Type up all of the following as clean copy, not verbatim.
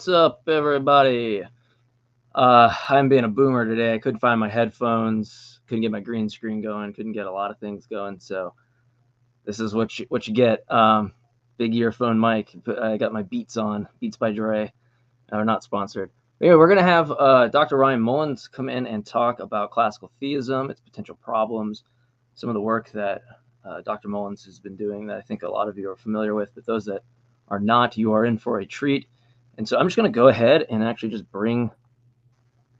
What's up, everybody? I'm being a boomer today. I couldn't find my headphones, couldn't get my green screen going, couldn't get a lot of things going. So this is what you get. Big earphone mic. I got my Beats on, Beats by Dre. We're not sponsored. Anyway, we're gonna have Dr. Ryan Mullins come in and talk about classical theism, its potential problems, some of the work that Dr. Mullins has been doing that I think a lot of you are familiar with, but those that are not, you are in for a treat. And so I'm just going to go ahead and actually just bring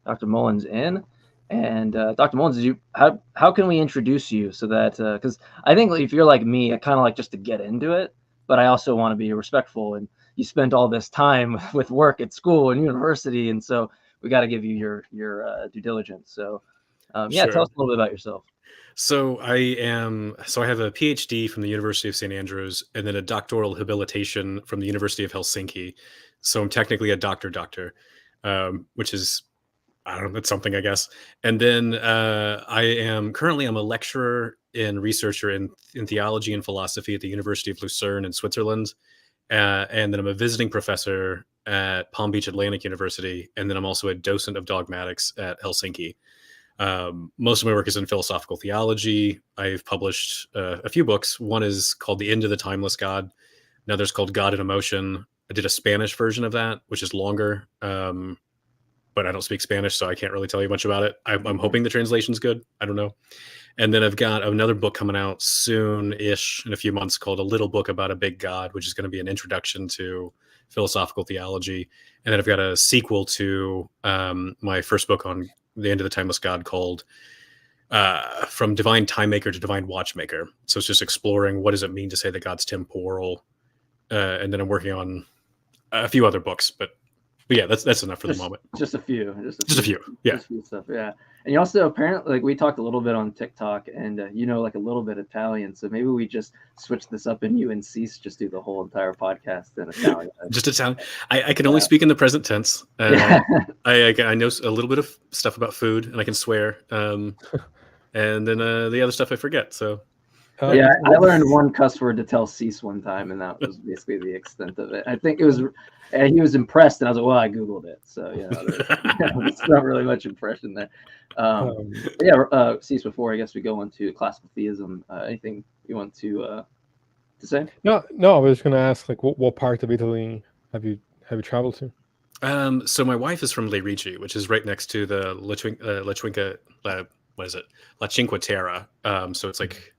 Dr. Mullins in. And Dr. Mullins, how can we introduce you so that, because I think if you're like me, I kind of like just to get into it, but I also want to be respectful. And you spent all this time with work at school and university, and so we got to give you your due diligence. So yeah, Sure. tell us a little bit about yourself. So I have a PhD from the University of St. Andrews and then a doctoral habilitation from the University of Helsinki. So I'm technically a doctor, which is, I don't know, that's something, I guess. And then I'm a lecturer and researcher in theology and philosophy at the University of Lucerne in Switzerland. And then I'm a visiting professor at Palm Beach Atlantic University. And then I'm also a docent of dogmatics at Helsinki. Most of my work is in philosophical theology. I've published a few books. One is called The End of the Timeless God. Another's called God in Emotion. I did a Spanish version of that, which is longer, but I don't speak Spanish, so I can't really tell you much about it. I'm hoping the translation's good. I don't know. And then I've got another book coming out soon-ish in a few months called A Little Book About a Big God, which is going to be an introduction to philosophical theology. And then I've got a sequel to my first book on The End of the Timeless God called From Divine Time Maker to Divine Watchmaker. So it's just exploring what does it mean to say that God's temporal. And then I'm working on a few other books, but yeah, that's enough for the moment. Just a few. Yeah. Just a few stuff. Yeah. And you also apparently, like, we talked a little bit on TikTok, and like a little bit Italian. So maybe we just switch this up, and you and Cease just do the whole entire podcast in Italian. Just Italian. I can only speak in the present tense. I know a little bit of stuff about food, and I can swear. And then the other stuff I forget. So. Yeah, I learned one cuss word to tell Cease one time, and that was basically the extent of it. I think it was, and he was impressed, and I was like, well, I Googled it. So, it's not really much impression there. Cease, before I guess we go into classical theism, anything you want to say? No, I was going to ask, like, what part of Italy have you traveled to? So my wife is from Le Ricci, which is right next to the La Cinque Terre. So it's like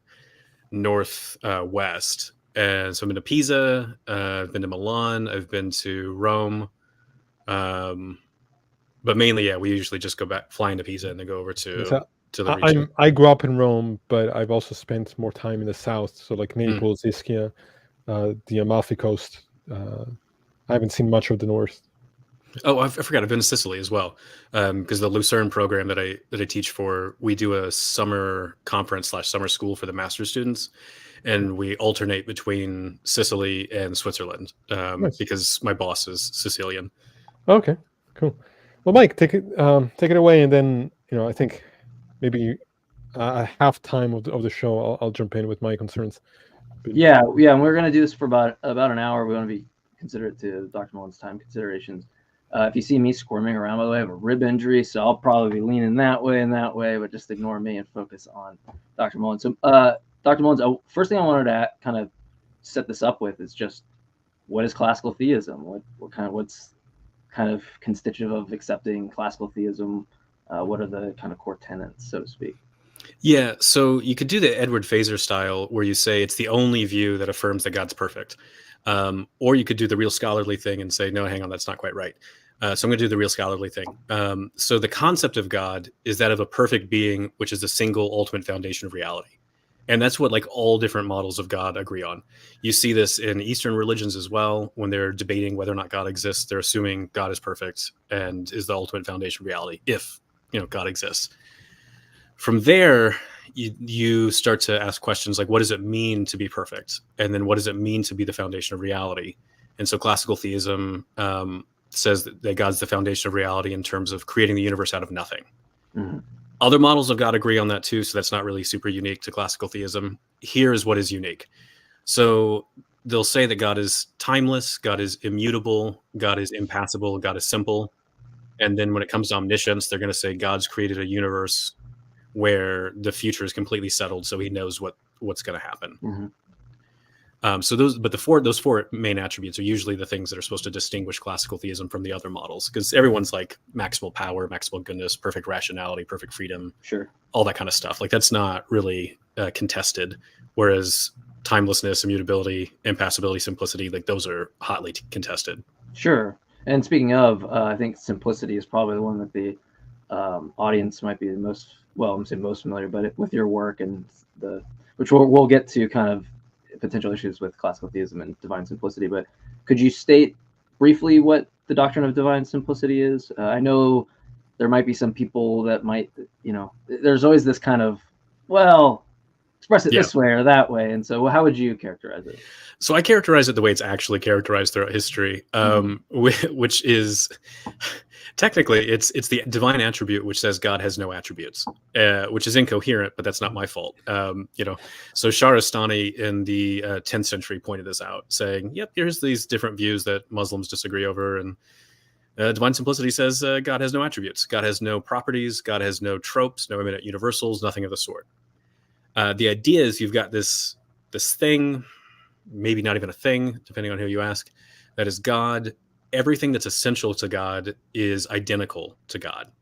northwest. And so I've been to Pisa, I've been to Milan, I've been to Rome. But mainly, we usually just go back flying to Pisa and then go over to the region. I grew up in Rome, but I've also spent more time in the south. So like Naples, Ischia, the Amalfi Coast. I haven't seen much of the north. Oh, I forgot. I've been to Sicily as well, because the Lucerne program that I teach for, we do a summer conference / summer school for the master's students, and we alternate between Sicily and Switzerland Nice. Because my boss is Sicilian. Okay, cool. Well, Mike, take it away, and then I think maybe a half time of the show, I'll jump in with my concerns. Yeah, and we're gonna do this for about an hour. We want to be considerate to Dr. Mullins' time considerations. If you see me squirming around, by the way, I have a rib injury, so I'll probably be leaning that way, but just ignore me and focus on Dr. Mullins. So, Dr. Mullins, first thing I wanted to kind of set this up with is just, what is classical theism? What's kind of constitutive of accepting classical theism? What are the kind of core tenets, so to speak? Yeah, so you could do the Edward Feser style, where you say it's the only view that affirms that God's perfect. Or you could do the real scholarly thing and say, no, hang on, that's not quite right. So I'm going to do the real scholarly thing. So the concept of God is that of a perfect being, which is the single ultimate foundation of reality. And that's what like all different models of God agree on. You see this in Eastern religions as well. When they're debating whether or not God exists, they're assuming God is perfect and is the ultimate foundation of reality, if God exists. From there, you start to ask questions like, what does it mean to be perfect? And then what does it mean to be the foundation of reality? And so classical theism says that God's the foundation of reality in terms of creating the universe out of nothing. Mm-hmm. Other models of God agree on that too, so that's not really super unique to classical theism. Here is what is unique. So they'll say that God is timeless, God is immutable, God is impassible, God is simple. And then when it comes to omniscience, they're going to say God's created a universe where the future is completely settled, so he knows what's going to happen. So those four main attributes are usually the things that are supposed to distinguish classical theism from the other models, because everyone's like maximal power, maximal goodness, perfect rationality, perfect freedom, Sure, all that kind of stuff. Like that's not really contested, whereas timelessness, immutability, impassibility, simplicity, like those are hotly contested. Sure. And speaking of, I think simplicity is probably the one that the audience might be the most, well, I'm saying most familiar, but with your work and which we'll get to kind of potential issues with classical theism and divine simplicity. But could you state briefly what the doctrine of divine simplicity is? I know there might be some people that might, there's always this kind of, well, express it this way or that way. And so how would you characterize it? So I characterize it the way it's actually characterized throughout history, which is technically it's the divine attribute which says God has no attributes, which is incoherent, but that's not my fault. So Shahrastani in the 10th century pointed this out, saying, yep, here's these different views that Muslims disagree over, and divine simplicity says God has no attributes, God has no properties, God has no tropes, no immanent universals, nothing of the sort. The idea is you've got this thing, maybe not even a thing, depending on who you ask, that is God. Everything that's essential to God is identical to God.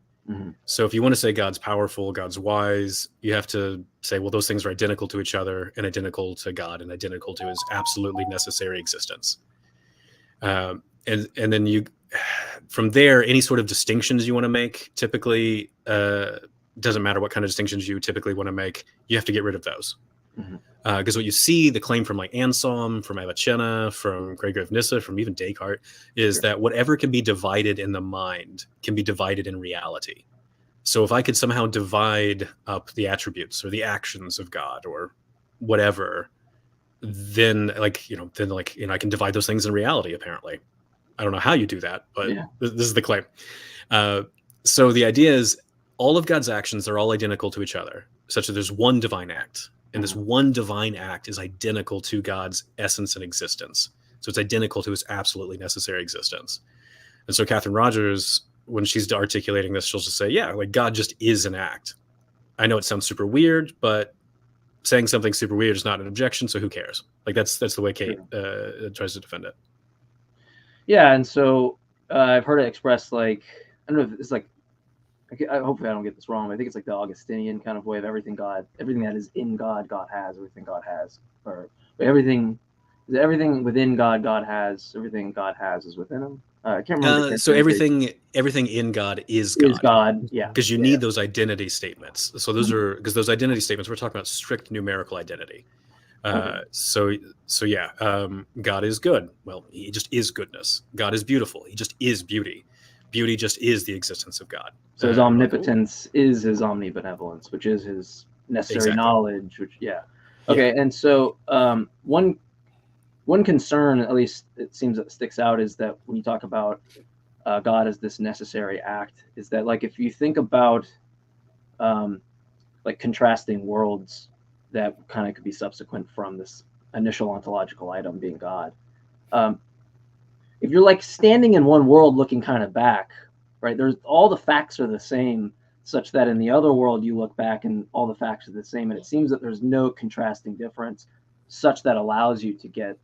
So if you want to say God's powerful, God's wise, you have to say, well, those things are identical to each other and identical to God and identical to his absolutely necessary existence. And then you, from there, any sort of distinctions you want to make, typically, doesn't matter what kind of distinctions you typically want to make, you have to get rid of those. Because what you see, the claim from like Anselm, from Avicenna, from Gregor of Nyssa, from even Descartes, is that whatever can be divided in the mind can be divided in reality. So if I could somehow divide up the attributes or the actions of God or whatever, then I can divide those things in reality, apparently. I don't know how you do that, but this is the claim. So the idea is all of God's actions are all identical to each other, such that there's one divine act. And this one divine act is identical to God's essence and existence. So it's identical to his absolutely necessary existence. And so Catherine Rogers, when she's articulating this, she'll just say, yeah, like God just is an act. I know it sounds super weird, but saying something super weird is not an objection, so who cares? Like that's the way Kate tries to defend it. Yeah, and so I've heard it expressed like, I don't know if it's like, hopefully I don't get this wrong, but I think it's like the Augustinian kind of way of everything that is in God, God has, everything God has, or everything within God, God has, everything God has is within him. I can't remember. So everything in God is God. Is God, yeah. Because you need those identity statements. So those are, because those identity statements, we're talking about strict numerical identity. God is good. Well, he just is goodness. God is beautiful. He just is beauty. Beauty just is the existence of God. So his omnipotence is his omnibenevolence, which is his necessary knowledge, which, Okay, and so one concern, at least it seems that sticks out, is that when you talk about God as this necessary act, is that like if you think about like contrasting worlds that kind of could be subsequent from this initial ontological item being God, if you're like standing in one world looking kind of back, right, there's all the facts are the same, such that in the other world you look back and all the facts are the same, and it seems that there's no contrasting difference such that allows you to get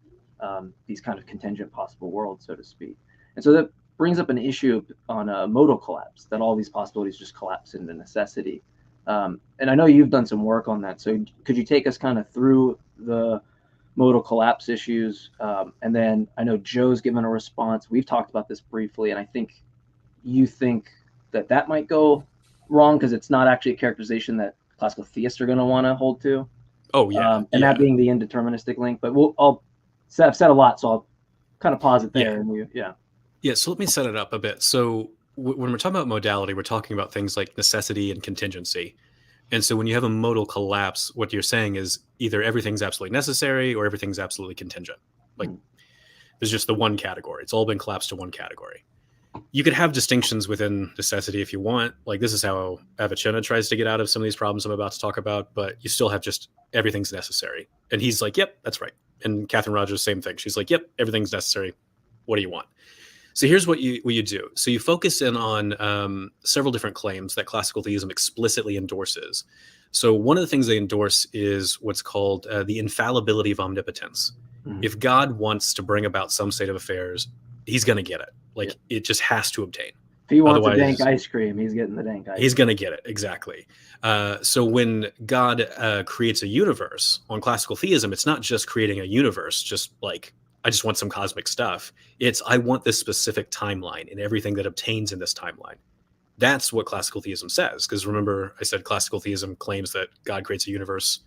these kind of contingent possible worlds, so to speak. And so that brings up an issue on a modal collapse, that all these possibilities just collapse into necessity. And I know you've done some work on that, so could you take us kind of through the modal collapse issues? And then I know Joe's given a response. We've talked about this briefly, and I think you think that might go wrong because it's not actually a characterization that classical theists are going to want to hold to. That being the indeterministic link. But I've said a lot, so I'll kind of pause it there. So let me set it up a bit. So when we're talking about modality, we're talking about things like necessity and contingency. And so when you have a modal collapse, what you're saying is either everything's absolutely necessary or everything's absolutely contingent. Like there's just the one category. It's all been collapsed to one category. You could have distinctions within necessity if you want. Like this is how Avicenna tries to get out of some of these problems I'm about to talk about, but you still have just everything's necessary. And he's like, yep, that's right. And Catherine Rogers, same thing. She's like, yep, everything's necessary. What do you want? So here's what you do. So you focus in on several different claims that classical theism explicitly endorses. So one of the things they endorse is what's called the infallibility of omnipotence. Mm-hmm. If God wants to bring about some state of affairs, he's going to get it. Like it just has to obtain. If he wants a dank ice cream, he's getting the dank ice cream. He's going to get it. Exactly. So when God creates a universe on classical theism, it's not just creating a universe, just like, I just want some cosmic stuff. It's, I want this specific timeline and everything that obtains in this timeline. That's what classical theism says. Because remember, I said classical theism claims that God creates a universe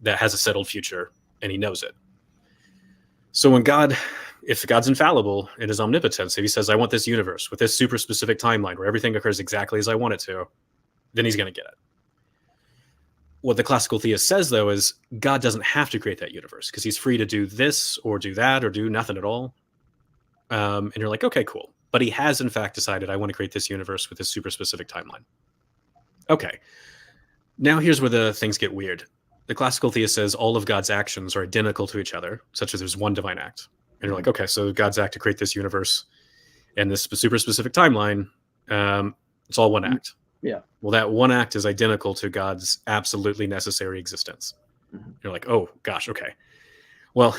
that has a settled future and he knows it. So when if God's infallible in his omnipotence, if he says, I want this universe with this super specific timeline where everything occurs exactly as I want it to, then he's going to get it. What the classical theist says, though, is God doesn't have to create that universe because he's free to do this or do that or do nothing at all. And you're like, okay, cool. But he has, in fact, decided, I want to create this universe with this super specific timeline. Okay. Now here's where the things get weird. The classical theist says all of God's actions are identical to each other, such as there's one divine act. And you're like, okay, so God's act to create this universe and this super specific timeline, it's all one act. Yeah. Well, that one act is identical to God's absolutely necessary existence. Mm-hmm. You're like, oh gosh, okay. Well,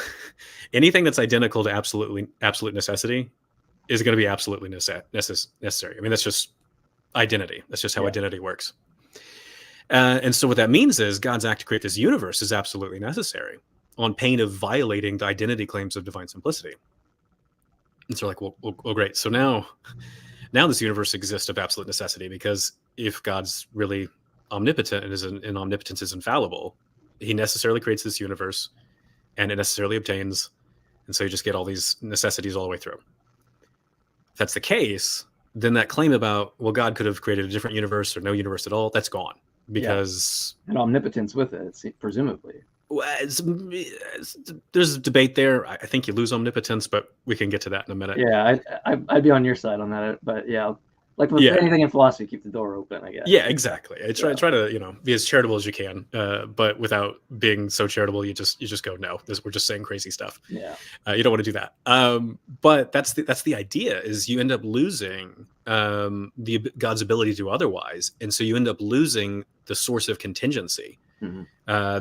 anything that's identical to absolute necessity is going to be absolutely necessary. I mean, that's just identity. That's just how identity works. And so what that means is God's act to create this universe is absolutely necessary on pain of violating the identity claims of divine simplicity. And so like, well, great. So now this universe exists of absolute necessity, because if God's really omnipotent and omnipotence is infallible, he necessarily creates this universe and it necessarily obtains. And so you just get all these necessities all the way through. If that's the case, then that claim about, well, God could have created a different universe or no universe at all, that's gone. Because and omnipotence with it, presumably. There's a debate there. I think you lose omnipotence, but we can get to that in a minute. Yeah, I'd be on your side on that. But yeah, like with anything in philosophy, keep the door open, I guess. Yeah, exactly. I try to be as charitable as you can, but without being so charitable, you just go, no, we're just saying crazy stuff. Yeah, you don't want to do that. But that's the idea, is you end up losing God's ability to do otherwise, and so you end up losing the source of contingency. Mm-hmm.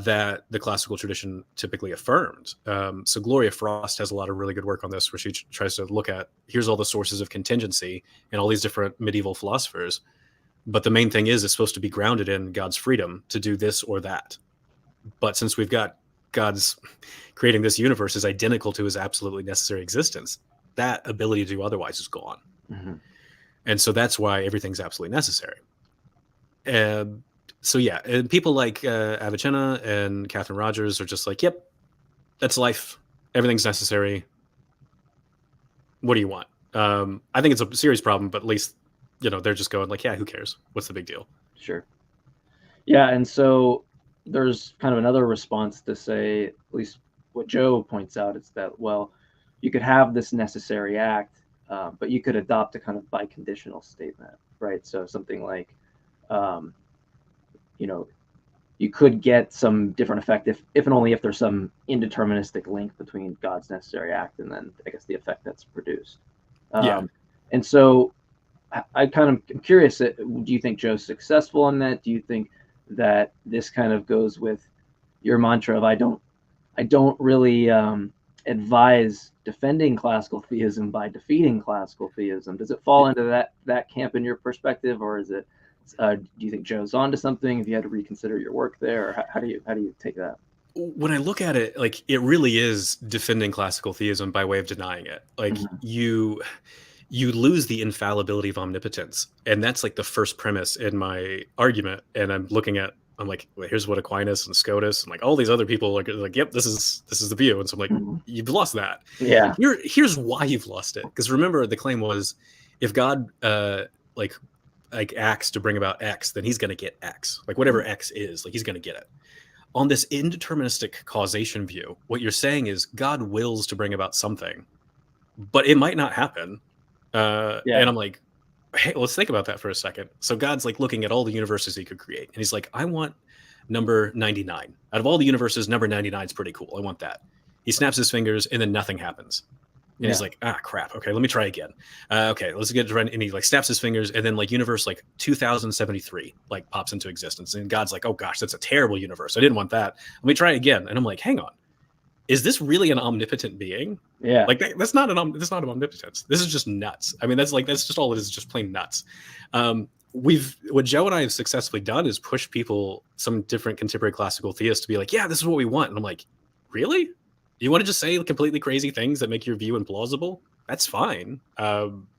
That the classical tradition typically affirmed. So Gloria Frost has a lot of really good work on this, where she tries to look at, here's all the sources of contingency and all these different medieval philosophers. But the main thing is it's supposed to be grounded in God's freedom to do this or that. But since we've got God's creating this universe is identical to his absolutely necessary existence, that ability to do otherwise is gone. Mm-hmm. And so that's why everything's absolutely necessary. So yeah, and people like Avicenna and Catherine Rogers are just like, yep, that's life. Everything's necessary. What do you want? I think it's a serious problem, but at least, they're just going like, yeah, who cares? What's the big deal? Sure. Yeah, and so there's kind of another response to say, at least what Joe points out, is that, well, you could have this necessary act, but you could adopt a kind of biconditional statement, right? So something like, you could get some different effect if and only if there's some indeterministic link between God's necessary act and then, I guess, the effect that's produced. And so I kind of am curious, do you think Joe's successful on that? Do you think that this kind of goes with your mantra of I don't really advise defending classical theism by defeating classical theism? Does it fall into that camp in your perspective, or is it? Do you think Joe's onto something? Have you had to reconsider your work there, or how do you take that? When I look at it, like, it really is defending classical theism by way of denying it. Like, mm-hmm. you lose the infallibility of omnipotence, and that's like the first premise in my argument. And I'm like, well, here's what Aquinas and Scotus and like all these other people are like, yep, this is the view. And so I'm like, mm-hmm. You've lost that. Yeah. Here's why you've lost it. Because remember, the claim was, if God like acts to bring about X, then he's going to get X. Like whatever X is, like he's going to get it. On this indeterministic causation view, what you're saying is God wills to bring about something, but it might not happen. And I'm like, hey, let's think about that for a second. So God's like looking at all the universes he could create, and he's like, I want number 99. Out of all the universes, number 99 is pretty cool. I want that. He snaps his fingers, and then nothing happens. And he's like, ah, crap. Okay, let me try again. Okay, let's get it run. And he like snaps his fingers, and then like universe like 2073 like pops into existence. And God's like, oh gosh, that's a terrible universe. I didn't want that. Let me try again. And I'm like, hang on, is this really an omnipotent being? Yeah, like that's not an omnipotence. This is just nuts. I mean, that's just all it is, just plain nuts. What Joe and I have successfully done is push people, some different contemporary classical theists, to be like, yeah, this is what we want. And I'm like, really? You want to just say completely crazy things that make your view implausible? That's fine.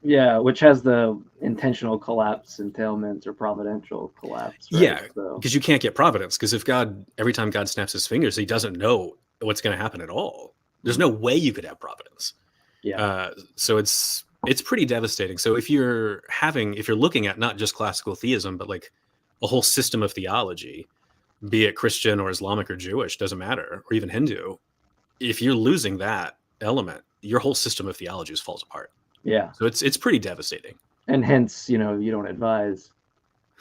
Yeah, which has the intentional collapse entailment or providential collapse. Right? Yeah, because you can't get providence. Because if God, every time God snaps his fingers, he doesn't know what's going to happen at all. There's no way you could have providence. Yeah. So it's pretty devastating. So if you're looking at not just classical theism, but like a whole system of theology, be it Christian or Islamic or Jewish, doesn't matter, or even Hindu, if you're losing that element, your whole system of theology just falls apart. Yeah. So it's pretty devastating. And hence, you don't advise,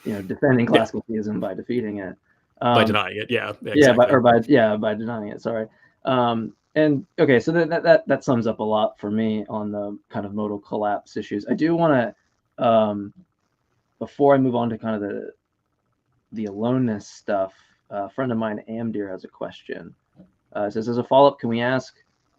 defending classical theism by defeating it. By denying it. Yeah. Exactly. By denying it. Sorry. And okay, so that sums up a lot for me on the kind of modal collapse issues. I do want to, before I move on to kind of the aloneness stuff, a friend of mine, Amdir, has a question. It says, as a follow-up, can we ask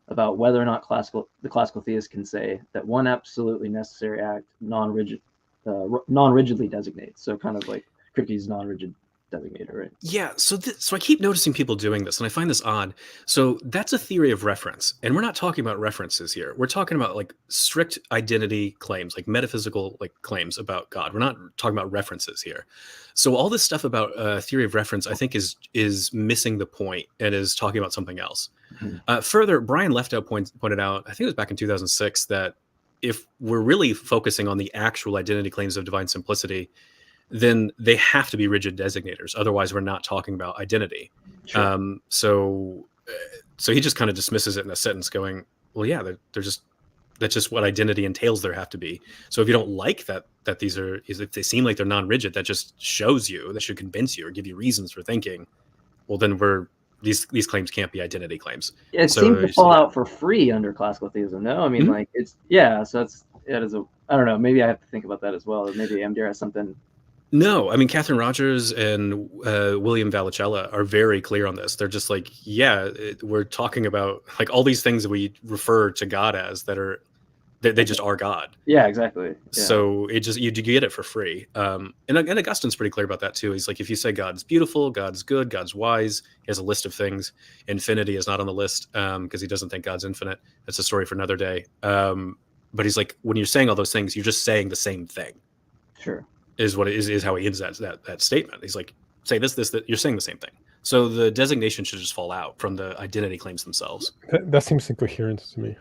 about whether or not the classical theist can say that one absolutely necessary act non-rigidly designates? So kind of like Kripke's non-rigid designator, right? Yeah. So I keep noticing people doing this, and I find this odd. So that's a theory of reference, and we're not talking about references here. We're talking about like strict identity claims, like metaphysical like claims about God. We're not talking about references here. So all this stuff about theory of reference, I think, is missing the point and is talking about something else. Mm-hmm. Further, Brian Leftow pointed out, I think it was back in 2006, that if we're really focusing on the actual identity claims of divine simplicity, then they have to be rigid designators. Otherwise, we're not talking about identity. Sure. So he just kind of dismisses it in a sentence going, well, yeah, that's just what identity entails. There have to be. So if you don't like that if they seem like they're non-rigid, that just shows you, that should convince you or give you reasons for thinking, well, then these claims can't be identity claims. It seems to fall out for free under classical theism. No, I mean, mm-hmm. like so it is I don't know, maybe I have to think about that as well. Maybe Amdir has something. No, I mean, Catherine Rogers and William Vallicella are very clear on this. They're just like, we're talking about like all these things that we refer to God as they just are God. Yeah, exactly. Yeah. So you get it for free. And Augustine's pretty clear about that too. He's like, if you say God's beautiful, God's good, God's wise, he has a list of things. Infinity is not on the list because he doesn't think God's infinite. That's a story for another day. But he's like, when you're saying all those things, you're just saying the same thing. Sure. Is how he ends that statement. He's like, say this, that you're saying the same thing. So the designation should just fall out from the identity claims themselves. That seems incoherent to me.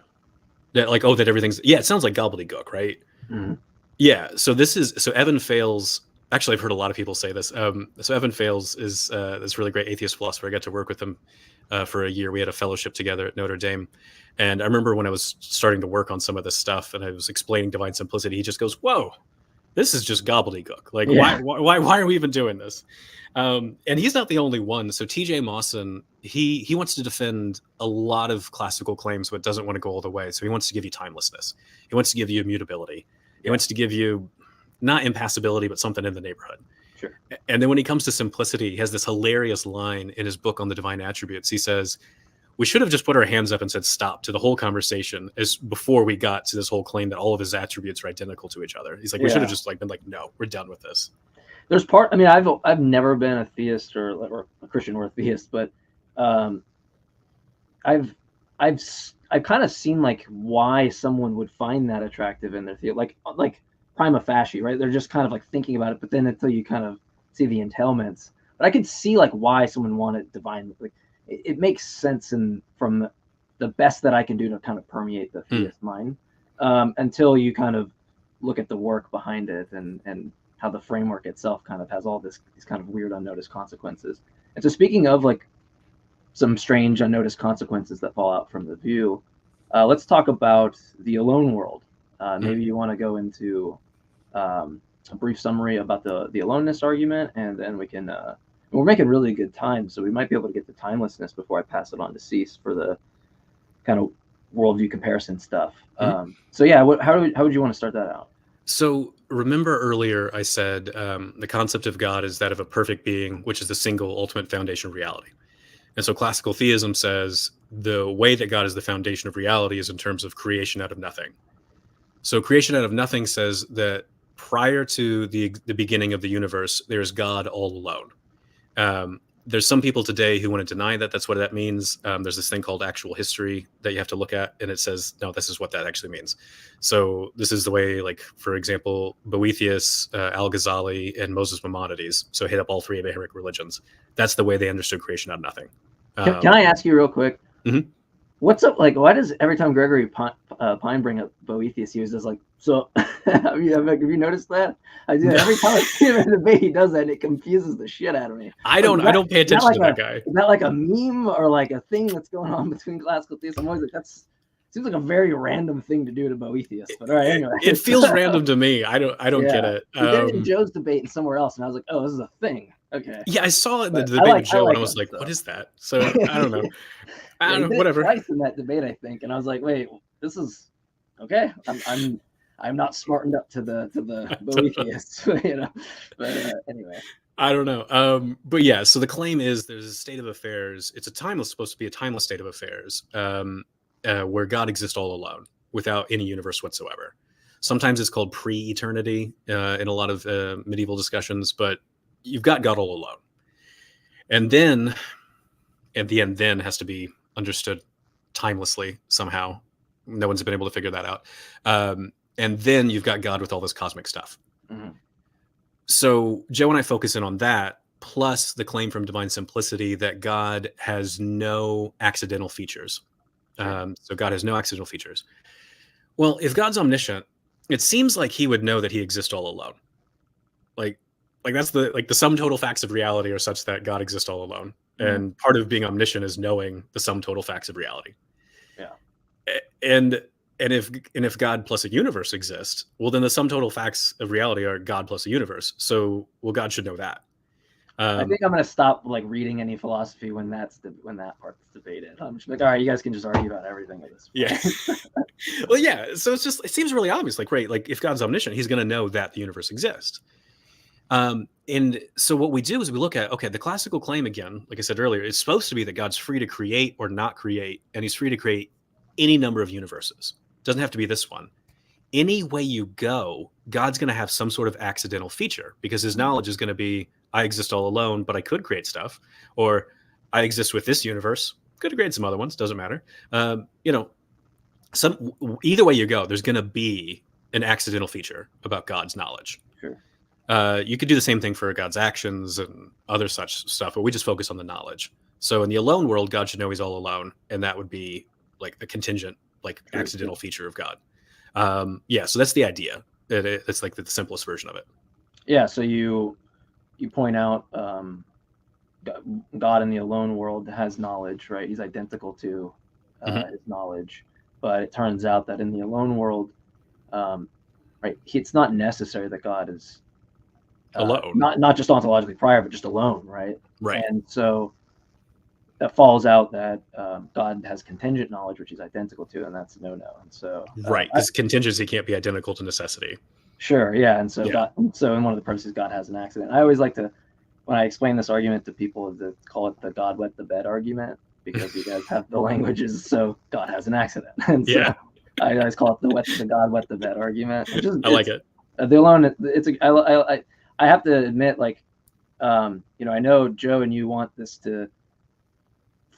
That like, that everything's, it sounds like gobbledygook, right? Mm-hmm. Yeah. So Evan Fales, actually I've heard a lot of people say this. So Evan Fales is this really great atheist philosopher. I got to work with him for a year. We had a fellowship together at Notre Dame. And I remember when I was starting to work on some of this stuff and I was explaining divine simplicity, he just goes, whoa, this is just gobbledygook. Like, why are we even doing this? And he's not the only one. So T.J. Mawson, he wants to defend a lot of classical claims, but doesn't want to go all the way. So he wants to give you timelessness. He wants to give you immutability. He wants to give you not impassibility, but something in the neighborhood. Sure. And then when he comes to simplicity, he has this hilarious line in his book on the divine attributes. He says, we should have just put our hands up and said stop to the whole conversation as before we got to this whole claim that all of his attributes are identical to each other. He's like, we should have just like been like, no, we're done with this. There's I mean, I've never been a theist or a Christian or a theist, but I've kind of seen like why someone would find that attractive in their theory, like prima facie, right? They're just kind of like thinking about it, but then until you kind of see the entailments, but I could see like why someone wanted divine, like. It makes sense from the best that I can do to kind of permeate the theist mind until you kind of look at the work behind it and how the framework itself kind of has all these kind of weird unnoticed consequences. And so speaking of like some strange unnoticed consequences that fall out from the view, let's talk about the alone world. Maybe you want to go into a brief summary about the aloneness argument, and then we can we're making really good time, so we might be able to get to timelessness before I pass it on to Cease for the kind of worldview comparison stuff. So yeah, how would you want to start that out? So remember earlier I said the concept of God is that of a perfect being, which is the single ultimate foundation of reality. And so classical theism says the way that God is the foundation of reality is in terms of creation out of nothing. So creation out of nothing says that prior to the beginning of the universe, there's God all alone. There's some people today who want to deny that that's what that means. There's this thing called actual history that you have to look at, and it says, no, this is what that actually means. So this is the way, like, for example, Boethius, Al-Ghazali, and Moses Maimonides, so hit up all three Abrahamic religions. That's the way they understood creation out of nothing. Can I ask you real quick? Mm-hmm. What's up? Like, why does every time Gregory Pine bring up Boethius, he was just like, so have you noticed that? I do that every time I see him in a debate, he does that, and it confuses the shit out of me. I don't pay attention to that guy. Is that like a meme or like a thing that's going on between classical theists? I'm always like, seems like a very random thing to do to Boethius. But all right, anyway. It feels random to me. I don't get it. We did it in Joe's debate and somewhere else, and I was like, oh, this is a thing. Okay. Yeah, I saw it in the debate with Joe, and I was like, what is that? So I don't know. I don't know, whatever. Twice in that debate, I think, and I was like, wait, this is okay. I'm not smartened up to the Boethius, But anyway. I don't know. But yeah, so the claim is there's a state of affairs. It's supposed to be a timeless state of affairs where God exists all alone without any universe whatsoever. Sometimes it's called pre-eternity in a lot of medieval discussions, but you've got God all alone. And then, at the end, then has to be understood timelessly somehow. No one's been able to figure that out. And then you've got God with all this cosmic stuff. Mm-hmm. So Joe and I focus in on that, plus the claim from Divine Simplicity that God has no accidental features. So God has no accidental features. Well, if God's omniscient, it seems like he would know that he exists all alone. Like that's the sum total facts of reality are such that God exists all alone. Mm-hmm. And part of being omniscient is knowing the sum total facts of reality. Yeah. And if God plus a universe exists, well, then the sum total facts of reality are God plus a universe. So, well, God should know that. I think I'm going to stop reading any philosophy when that part's debated. I'm just like, all right, you guys can just argue about everything at this point. Yeah. Well, yeah. So it seems really obvious. If God's omniscient, he's going to know that the universe exists. And so what we do is we look at, the classical claim, again, like I said earlier, is supposed to be that God's free to create or not create, and he's free to create any number of universes. Doesn't have to be this one. Any way you go, God's going to have some sort of accidental feature because his knowledge is going to be, I exist all alone, but I could create stuff, or I exist with this universe, could create some other ones, doesn't matter. Either way you go, there's going to be an accidental feature about God's knowledge. Sure. You could do the same thing for God's actions and other such stuff, but we just focus on the knowledge. So in the alone world, God should know he's all alone, and that would be like the contingent, accidental feature of God. So that's the idea. It's like the simplest version of it. Yeah. So you point out God in the alone world has knowledge, right? He's identical to his knowledge, but it turns out that in the alone world, right, it's not necessary that God is alone, not just ontologically prior, but just alone, right? Right. And so that falls out that God has contingent knowledge, which he's identical to, and that's a no-no. And so right, because contingency can't be identical to necessity. Sure, yeah. And so in one of the premises, God has an accident. I always like to, when I explain this argument to people, to call it the God wet the bed argument, because you guys have the languages, so God has an accident. And so I always call it the God wet the bed argument. I like it. The alone, I have to admit, I know Joe and you want this to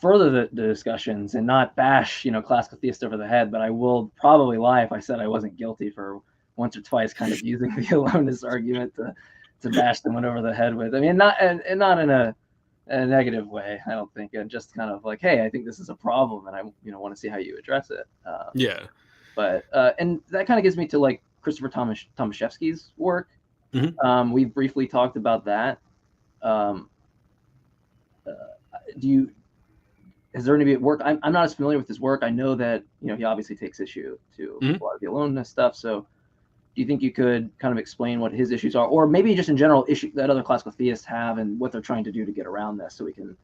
further the discussions and not bash, classical theists over the head, but I will probably lie if I said I wasn't guilty for once or twice kind of using the aloneness argument to bash them over the head with. I mean, not in a negative way, I don't think, and just kind of like, hey, I think this is a problem, and I want to see how you address it. But and that kind of gets me to Christopher Tomaszewski's work. Mm-hmm. We've briefly talked about that. Is there any work? I'm not as familiar with his work. I know that he obviously takes issue to a lot of the aloneness stuff. So, do you think you could kind of explain what his issues are, or maybe just in general issues that other classical theists have and what they're trying to do to get around this, so we can?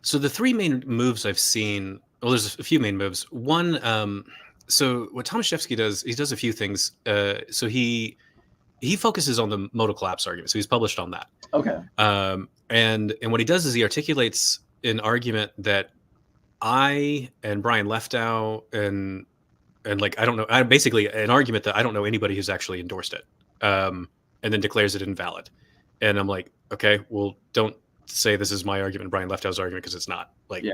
So the three main moves I've seen well, there's a few main moves. One, so what Tomaszewski does, he does a few things. So he focuses on the modal collapse argument. So he's published on that. Okay. And what he does is he articulates an argument that I and Brian Leftow and like, I don't know, basically an argument that I don't know anybody who's actually endorsed it, and then declares it invalid. And I'm like, okay, well, don't say this is my argument, Brian Leftow's argument, because it's not. Like, Yeah.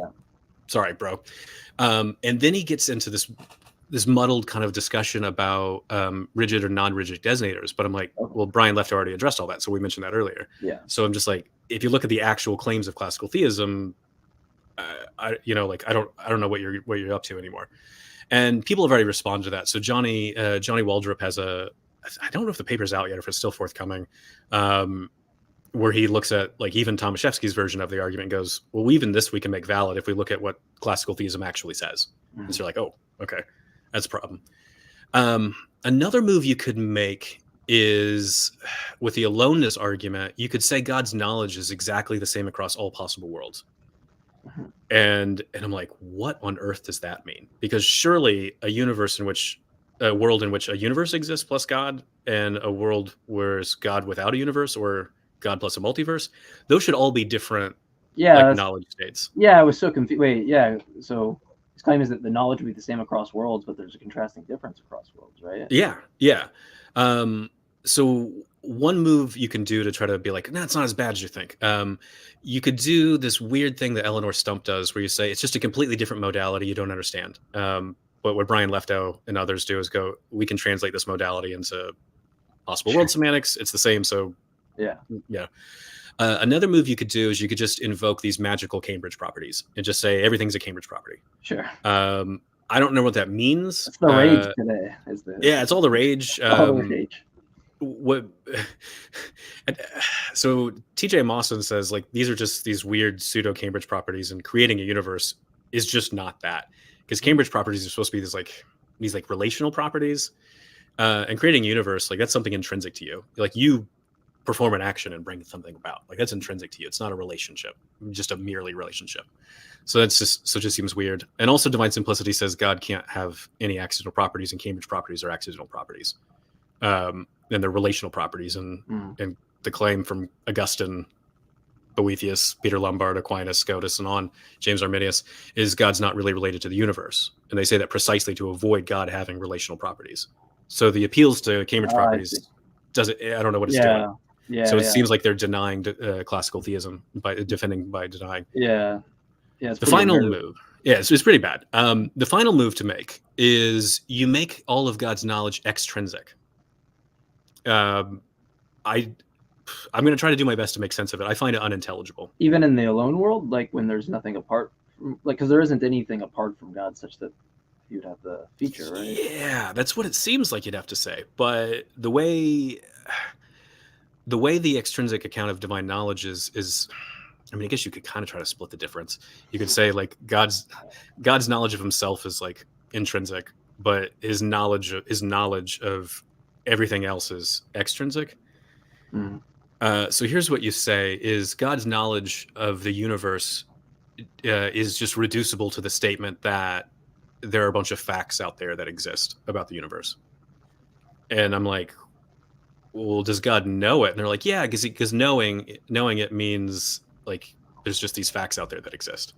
Sorry, bro. And then he gets into this muddled kind of discussion about rigid or non-rigid designators. But I'm like, well, Brian Leftow already addressed all that, so we mentioned that earlier. Yeah. So I'm just like, if you look at the actual claims of classical theism, I don't know what you're up to anymore. And people have already responded to that. So Johnny Waldrop has I don't know if the paper's out yet or if it's still forthcoming, where he looks at like even Tomaszewski's version of the argument and goes, well, even this we can make valid if we look at what classical theism actually says. Mm-hmm. And so you're like, oh, okay, that's a problem. Another move you could make is with the aloneness argument, you could say God's knowledge is exactly the same across all possible worlds. Mm-hmm. And I'm like, what on earth does that mean? Because surely a world in which a universe exists plus God, and a world where it's God without a universe, or God plus a multiverse, those should all be different knowledge states. Yeah, I was so confused. Wait, yeah. So his claim is that the knowledge would be the same across worlds, but there's a contrasting difference across worlds, right? Yeah. So one move you can do to try to be like, nah, it's not as bad as you think. You could do this weird thing that Eleanor Stump does, where you say it's just a completely different modality you don't understand. But what Brian Leftow and others do is go, we can translate this modality into possible world semantics. It's the same. So yeah. Another move you could do is you could just invoke these magical Cambridge properties and just say everything's a Cambridge property. Sure. I don't know what that means. It's the rage today. Yeah, it's all the rage. All the rage. So TJ Mawson says like these are just these weird pseudo Cambridge properties, and creating a universe is just not that, because Cambridge properties are supposed to be these relational properties, and creating a universe, like that's something intrinsic to you. Like you perform an action and bring something about, like that's intrinsic to you. It's not a relationship, just a merely relationship. So it just seems weird. And also divine simplicity says God can't have any accidental properties, and Cambridge properties are accidental properties, and they're relational properties. And the claim from Augustine, Boethius, Peter Lombard, Aquinas, Scotus, and on James Arminius is God's not really related to the universe. And they say that precisely to avoid God having relational properties. So the appeals to Cambridge properties I don't know what it's doing. Yeah, so it seems like they're denying classical theism by denying. Yeah. The final move. Yeah, it's pretty bad. The final move to make is you make all of God's knowledge extrinsic. I'm going to try to do my best to make sense of it. I find it unintelligible. Even in the alone world, like when there's nothing apart from, like, because there isn't anything apart from God such that you'd have the feature, right? Yeah, that's what it seems like you'd have to say. But the way the extrinsic account of divine knowledge is, I mean, I guess you could kind of try to split the difference. You could say like God's knowledge of himself is like intrinsic, but his knowledge of everything else is extrinsic. So here's what you say is God's knowledge of the universe is just reducible to the statement that there are a bunch of facts out there that exist about the universe. And I'm like, well, does God know it? And they're like, yeah, because knowing it means like there's just these facts out there that exist.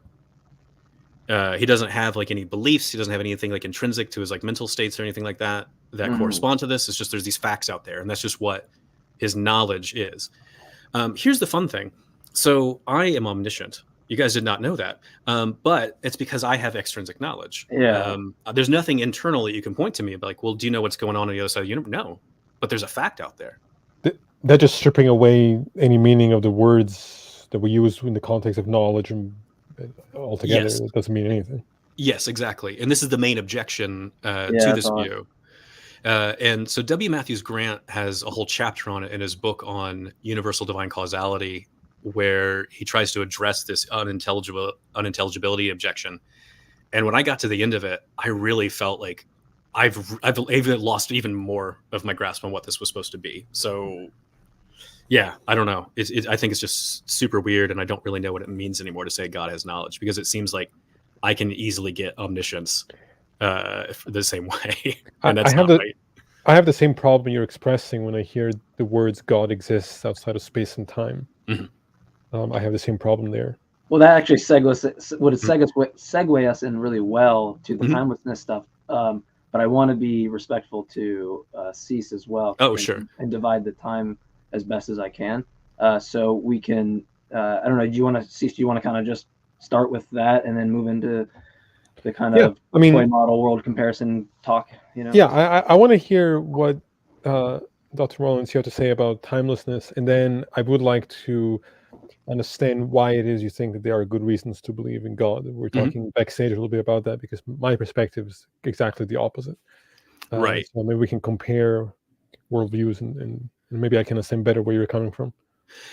He doesn't have like any beliefs. He doesn't have anything like intrinsic to his like mental states or anything like that correspond to this. It's just there's these facts out there, and that's just what his knowledge is. Here's the fun thing. So I am omniscient. You guys did not know that, but it's because I have extrinsic knowledge. Yeah. There's nothing internal that you can point to me and be like, well, do you know what's going on the other side of the universe? No, but there's a fact out there. They're just stripping away any meaning of the words that we use in the context of knowledge and altogether. Yes. It doesn't mean anything. Yes, exactly. And this is the main objection to this view. And so W. Matthews Grant has a whole chapter on it in his book on universal divine causality, where he tries to address this unintelligibility objection. And when I got to the end of it, I really felt like I've lost even more of my grasp on what this was supposed to be. So yeah, I don't know. I think it's just super weird, and I don't really know what it means anymore to say God has knowledge, because it seems like I can easily get omniscience the same way, I, and I that's have not the right. I have the same problem you're expressing when I hear the words "God exists outside of space and time." Mhm. I have the same problem there. Well, that actually would Mhm. segue us in really well to the Mhm. timelessness stuff. But I want to be respectful to Cease as well, Oh, sure. and divide the time as best as I can. So we can. I don't know. Do you want to Cease? Do you want to kind of just start with that and then move into the kind Yeah, of I toy mean, model world comparison talk? yeah, I want to hear what Dr. Mullins you have to say about timelessness, and then I would like to understand why it is you think that there are good reasons to believe in God. We're Mhm. talking backstage a little bit about that because my perspective is exactly the opposite. Right. So maybe we can compare worldviews, and maybe I can understand better where you're coming from.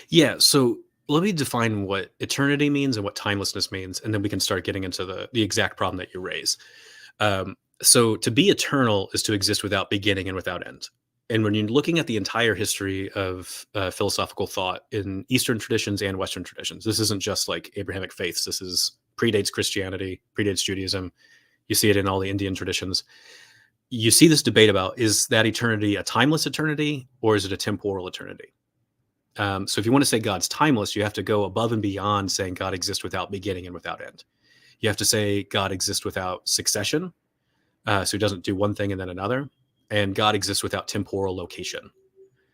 Yeah. So let me define what eternity means and what timelessness means, and then we can start getting into the exact problem that you raise. So to be eternal is to exist without beginning and without end. And when you're looking at the entire history of philosophical thought in Eastern traditions and Western traditions, this isn't just like Abrahamic faiths. This is predates Christianity, predates Judaism. You see it in all the Indian traditions. You see this debate about, is that eternity a timeless eternity or is it a temporal eternity? So if you want to say God's timeless, you have to go above and beyond saying God exists without beginning and without end. You have to say God exists without succession, so he doesn't do one thing and then another. And God exists without temporal location.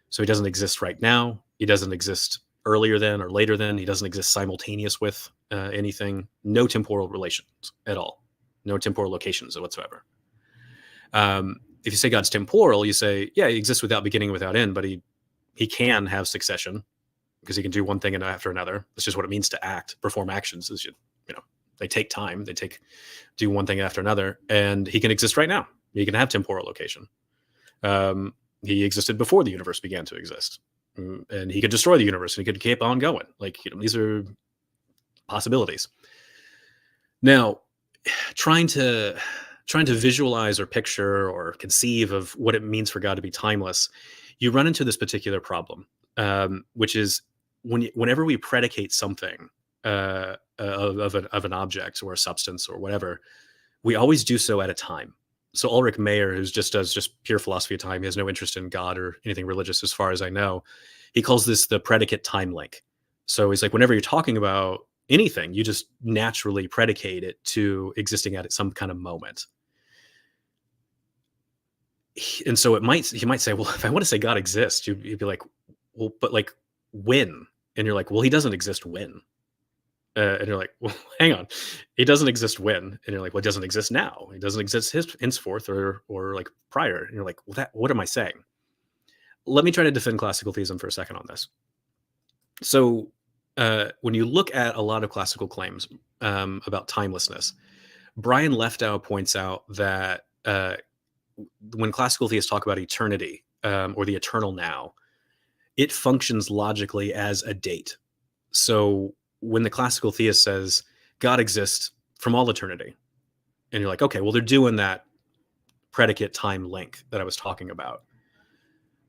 So he doesn't exist right now. He doesn't exist earlier than or later than. He doesn't exist simultaneous with anything. No temporal relations at all. No temporal locations whatsoever. If you say God's temporal, you say, yeah, he exists without beginning, without end, but he can have succession because he can do one thing and after another. That's just what it means to act, perform actions. Is they take time. They do one thing after another, and he can exist right now. He can have temporal location. He existed before the universe began to exist, and he could destroy the universe, and he could keep on going. These are possibilities. Now, trying to visualize or picture or conceive of what it means for God to be timeless, you run into this particular problem, which is whenever we predicate something of an object or a substance or whatever, we always do so at a time. So Ulrich Mayer, who does just pure philosophy of time, he has no interest in God or anything religious as far as I know. He calls this the predicate time link. So he's like, whenever you're talking about anything, you just naturally predicate it to existing at some kind of moment. And so he might say, well, if I want to say God exists, you'd be like, well, but like when? And you're like, well, he doesn't exist when. And you're like, well, hang on, he doesn't exist when? And you're like, well, it doesn't exist now. He doesn't exist henceforth or like prior. And you're like, well, what am I saying? Let me try to defend classical theism for a second on this. So when you look at a lot of classical claims about timelessness, Brian Leftow points out that when classical theists talk about eternity or the eternal now, it functions logically as a date. So when the classical theist says God exists from all eternity, and you're like, okay, well, they're doing that predicate time link that I was talking about,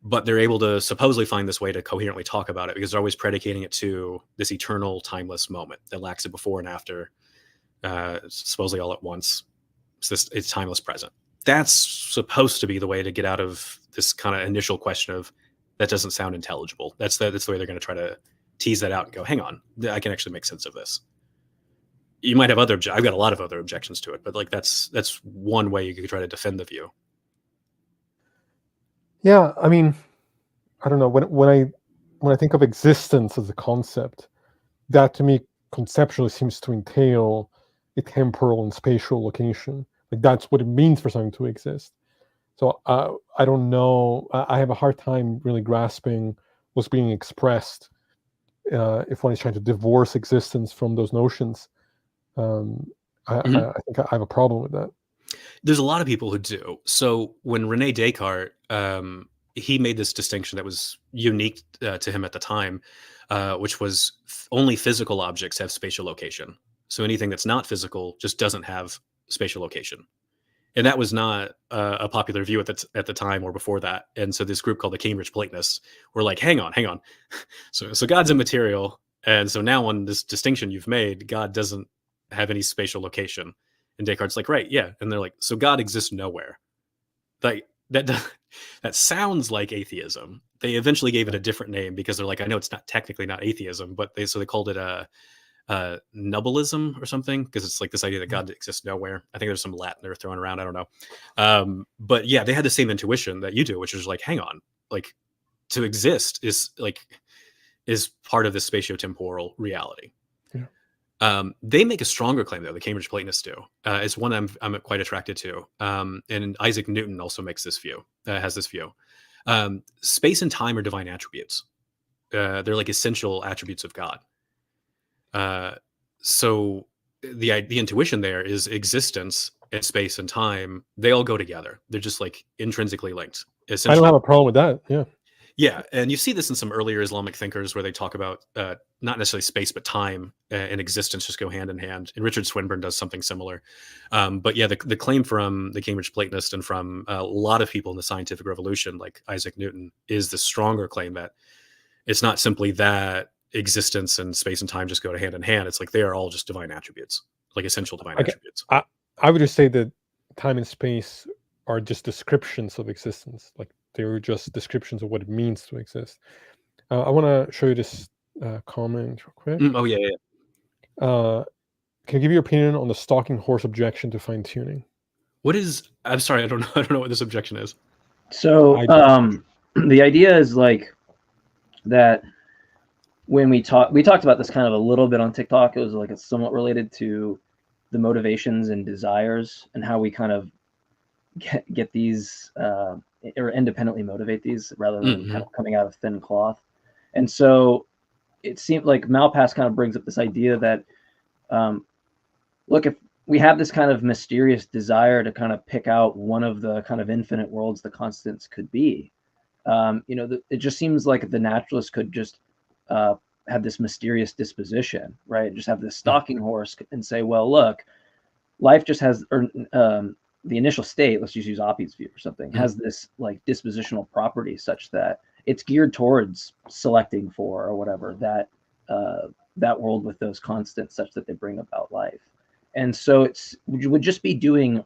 but they're able to supposedly find this way to coherently talk about it because they're always predicating it to this eternal timeless moment that lacks a before and after, supposedly all at once. It's timeless present. That's supposed to be the way to get out of this kind of initial question of that doesn't sound intelligible. That's the way they're going to try to tease that out and go, hang on, I can actually make sense of this. You might have I've got a lot of other objections to it, but like that's one way you could try to defend the view. Yeah, I mean, I don't know, when I think of existence as a concept, that to me conceptually seems to entail a temporal and spatial location. Like that's what it means for something to exist. So I don't know. I have a hard time really grasping what's being expressed if one is trying to divorce existence from those notions. I think I have a problem with that. There's a lot of people who do. So when Rene Descartes, he made this distinction that was unique to him at the time, which was only physical objects have spatial location. So anything that's not physical just doesn't have spatial location. And that was not a popular view at the time or before that. And so this group called the Cambridge Platonists were like, hang on. So God's immaterial. And so now on this distinction you've made, God doesn't have any spatial location. And Descartes' like, right, yeah. And they're like, so God exists nowhere. Like that sounds like atheism. They eventually gave it a different name because they're like, I know it's not technically not atheism, but they called it nubbalism or something, because it's like this idea that God exists nowhere. I think there's some Latin they're throwing around. I don't know. But yeah, they had the same intuition that you do, which is like, hang on, like to exist is part of this spatiotemporal reality. They make a stronger claim, though. The Cambridge Platonists do. It's one I'm quite attracted to. And Isaac Newton also makes this view. Has this view. Space and time are divine attributes. They're like essential attributes of God. So the intuition there is existence and space and time. They all go together. They're just like intrinsically linked. I don't have a problem with that. Yeah. Yeah, and you see this in some earlier Islamic thinkers where they talk about not necessarily space, but time and existence just go hand in hand. And Richard Swinburne does something similar. But yeah, the claim from the Cambridge Platonists and from a lot of people in the scientific revolution, like Isaac Newton, is the stronger claim that it's not simply that existence and space and time just go hand in hand. It's like they are all just divine attributes, like essential divine attributes. I would just say that time and space are just descriptions of existence. Like they're just descriptions of what it means to exist. I want to show you this comment real quick. Oh yeah. Can you give your opinion on the stalking horse objection to fine tuning? What is? I'm sorry, I don't know what this objection is. So the idea is like that when we talked about this kind of a little bit on TikTok. It was like it's somewhat related to the motivations and desires and how we kind of get these or independently motivate these rather than kind of coming out of thin cloth. And so it seemed like Malpass kind of brings up this idea that look, if we have this kind of mysterious desire to kind of pick out one of the kind of infinite worlds the constants could be, it just seems like the naturalist could just have this mysterious disposition, right? Just have this stalking horse and say, well, look, life just has, the initial state, let's just use Oppie's view or something, has this like dispositional property such that it's geared towards selecting for or whatever that world with those constants such that they bring about life. And so you would just be doing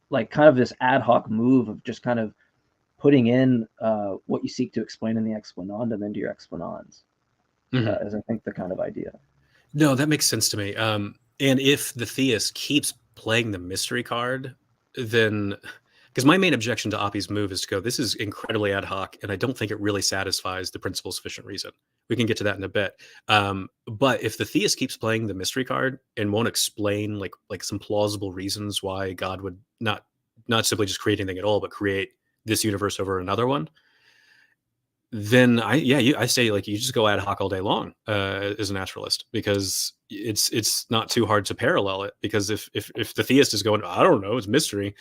like kind of this ad hoc move of just kind of putting in what you seek to explain in the explanandum into your explanans, as I think the kind of idea. No, that makes sense to me. And if the theist keeps playing the mystery card, then, because my main objection to Oppie's move is to go, this is incredibly ad hoc, and I don't think it really satisfies the principle of sufficient reason. We can get to that in a bit. But if the theist keeps playing the mystery card and won't explain like some plausible reasons why God would not simply just create anything at all, but create this universe over another one, then I say like you just go ad hoc all day long as a naturalist, because it's not too hard to parallel it. Because if the theist is going, I don't know, it's mystery,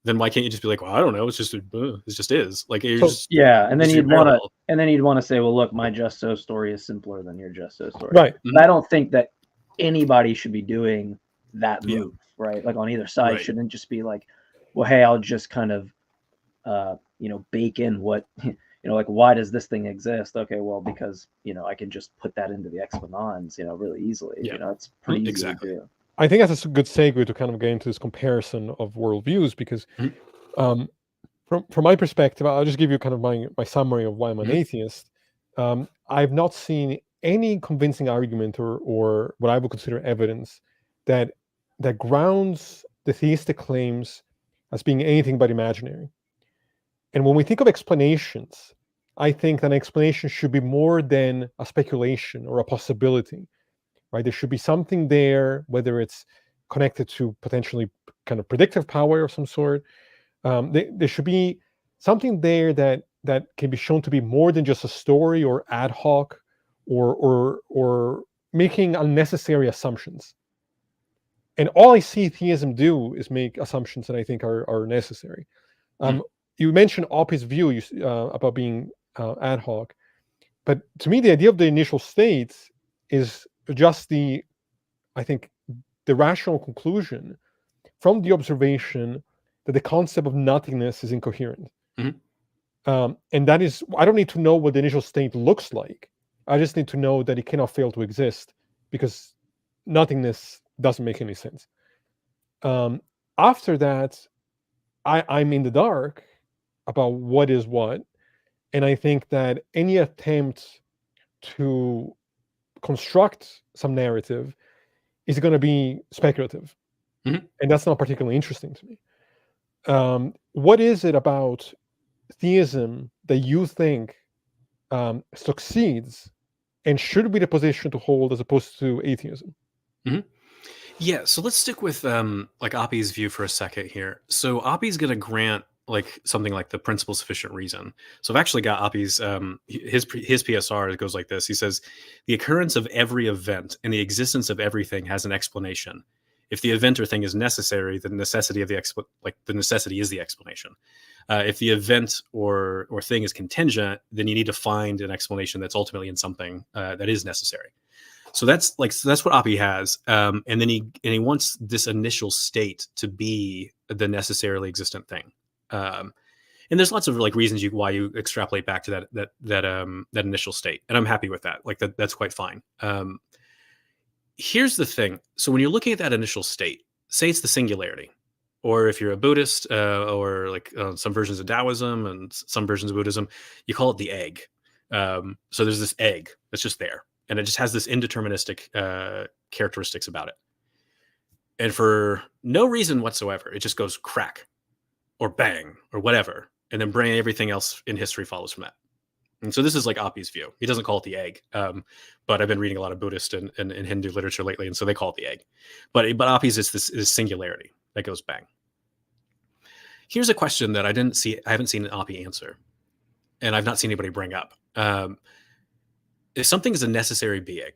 then why can't you just be like, well, I don't know, it's just is like and then you'd want to say, well, look, my just so story is simpler than your just so story, right? But I don't think that anybody should be doing that move, right? Like on either side shouldn't just be like, well, hey, I'll just kind of bake in what like, why does this thing exist? Okay, well, because I can just put that into the explanans really easily. It's pretty easy to do. I think that's a good segue to kind of get into this comparison of worldviews, because from my perspective, I'll just give you kind of my summary of why I'm an atheist. I've not seen any convincing argument or what I would consider evidence that grounds the theistic claims as being anything but imaginary. And when we think of explanations, I think that an explanation should be more than a speculation or a possibility, right? There should be something there, whether it's connected to potentially kind of predictive power of some sort. There should be something there that can be shown to be more than just a story or ad hoc or making unnecessary assumptions. And all I see theism do is make assumptions that I think are necessary. You mentioned Oppie's view about being ad hoc, but to me, the idea of the initial state is just the rational conclusion from the observation that the concept of nothingness is incoherent. And that is, I don't need to know what the initial state looks like. I just need to know that it cannot fail to exist, because nothingness doesn't make any sense. After that, I'm in the dark about what is what, and I think that any attempt to construct some narrative is going to be speculative, Mhm. and that's not particularly interesting to me. What is it about theism that you think succeeds and should be the position to hold as opposed to atheism? Yeah, so let's stick with like Oppie's view for a second here. So Oppie's going to grant like something like the principle sufficient reason. So I've actually got Oppie's his PSR. It goes like this. He says, the occurrence of every event and the existence of everything has an explanation. If the event or thing is necessary, the necessity of the necessity is the explanation. If the event or thing is contingent, then you need to find an explanation that's ultimately in something that is necessary. So that's what Oppie has, and then he wants this initial state to be the necessarily existent thing, and there's lots of like reasons why you extrapolate back to that initial state, and I'm happy with that. Like that's quite fine. Here's the thing: so when you're looking at that initial state, say it's the singularity, or if you're a Buddhist or like some versions of Taoism and some versions of Buddhism, you call it the egg. So there's this egg that's just there. And it just has this indeterministic characteristics about it. And for no reason whatsoever, it just goes crack or bang or whatever. And then everything else in history follows from that. And so this is like Oppie's view. He doesn't call it the egg. But I've been reading a lot of Buddhist and Hindu literature lately. And so they call it the egg. But Oppie's is this singularity that goes bang. Here's a question that I haven't seen an Oppie answer. And I've not seen anybody bring up. If something is a necessary being,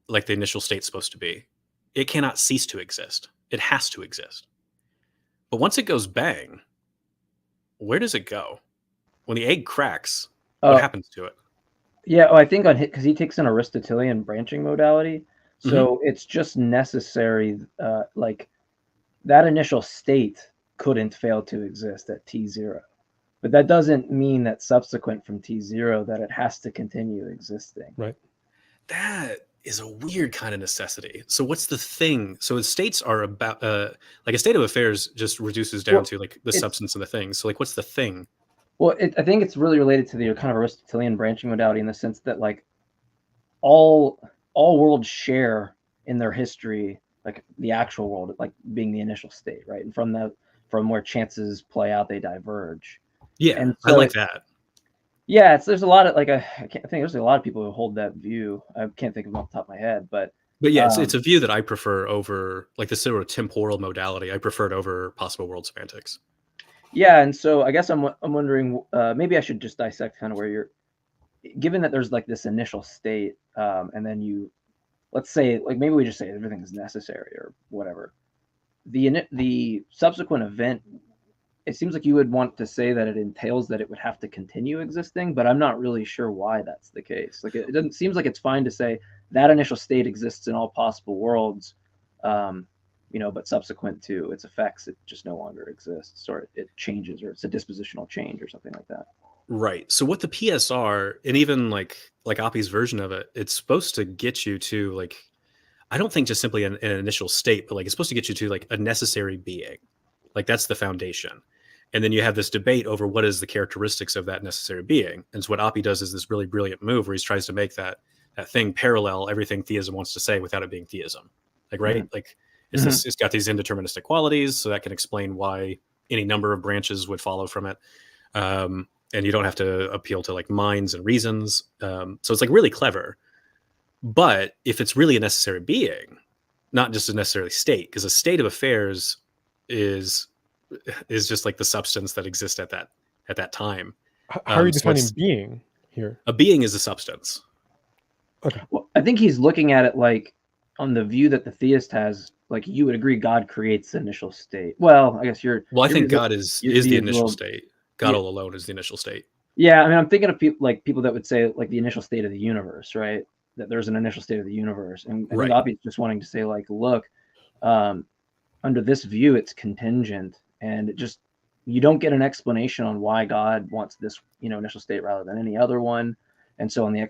like the initial state's supposed to be, it cannot cease to exist. It has to exist. But once it goes bang, where does it go? When the egg cracks, what happens to it? Yeah, I think because he takes an Aristotelian branching modality, so it's just necessary. Like that initial state couldn't fail to exist at T0. But that doesn't mean that subsequent from T0 that it has to continue existing. Right. That is a weird kind of necessity. So what's the thing? So the states are about like a state of affairs just reduces down to like the substance of the thing. So like what's the thing? Well, I think it's really related to the kind of Aristotelian branching modality in the sense that like all worlds share in their history, like the actual world, like being the initial state, right? And from where chances play out, they diverge. Yeah, and so I like that. Yeah, there's a lot of like I think there's a lot of people who hold that view. I can't think of them off the top of my head, but yeah, it's a view that I prefer over like the sort of temporal modality. I prefer it over possible world semantics. Yeah, and so I guess I'm wondering maybe I should just dissect kind of where you're, given that there's like this initial state, and then let's say like maybe we just say everything is necessary or whatever. The subsequent event, it seems like you would want to say that it entails that it would have to continue existing, but I'm not really sure why that's the case. Like it doesn't seems like it's fine to say that initial state exists in all possible worlds, but subsequent to its effects, it just no longer exists, or it changes, or it's a dispositional change, or something like that. Right. So what the PSR and even like Oppie's version of it, it's supposed to get you to like, I don't think just simply an initial state, but like it's supposed to get you to like a necessary being. Like that's the foundation. And then you have this debate over what is the characteristics of that necessary being. And so what Oppie does is this really brilliant move where he tries to make that thing parallel everything theism wants to say without it being theism. Like, right? Mm-hmm. Like it's got these indeterministic qualities. So that can explain why any number of branches would follow from it. And you don't have to appeal to like minds and reasons. So it's like really clever. But if it's really a necessary being, not just a necessary state, because a state of affairs is just like the substance that exists at that time. How are you defining being here? A being is a substance. Okay. Well, I think he's looking at it like on the view that the theist has. Like you would agree, God creates the initial state. Well, I guess you're. Well, I think God is the initial state. God all alone is the initial state. Yeah, I mean, I'm thinking of people that would say like the initial state of the universe, right? That there's an initial state of the universe, and I think Oppie's just wanting to say like, look, under this view, it's contingent, and you don't get an explanation on why God wants this, initial state rather than any other one, and so on the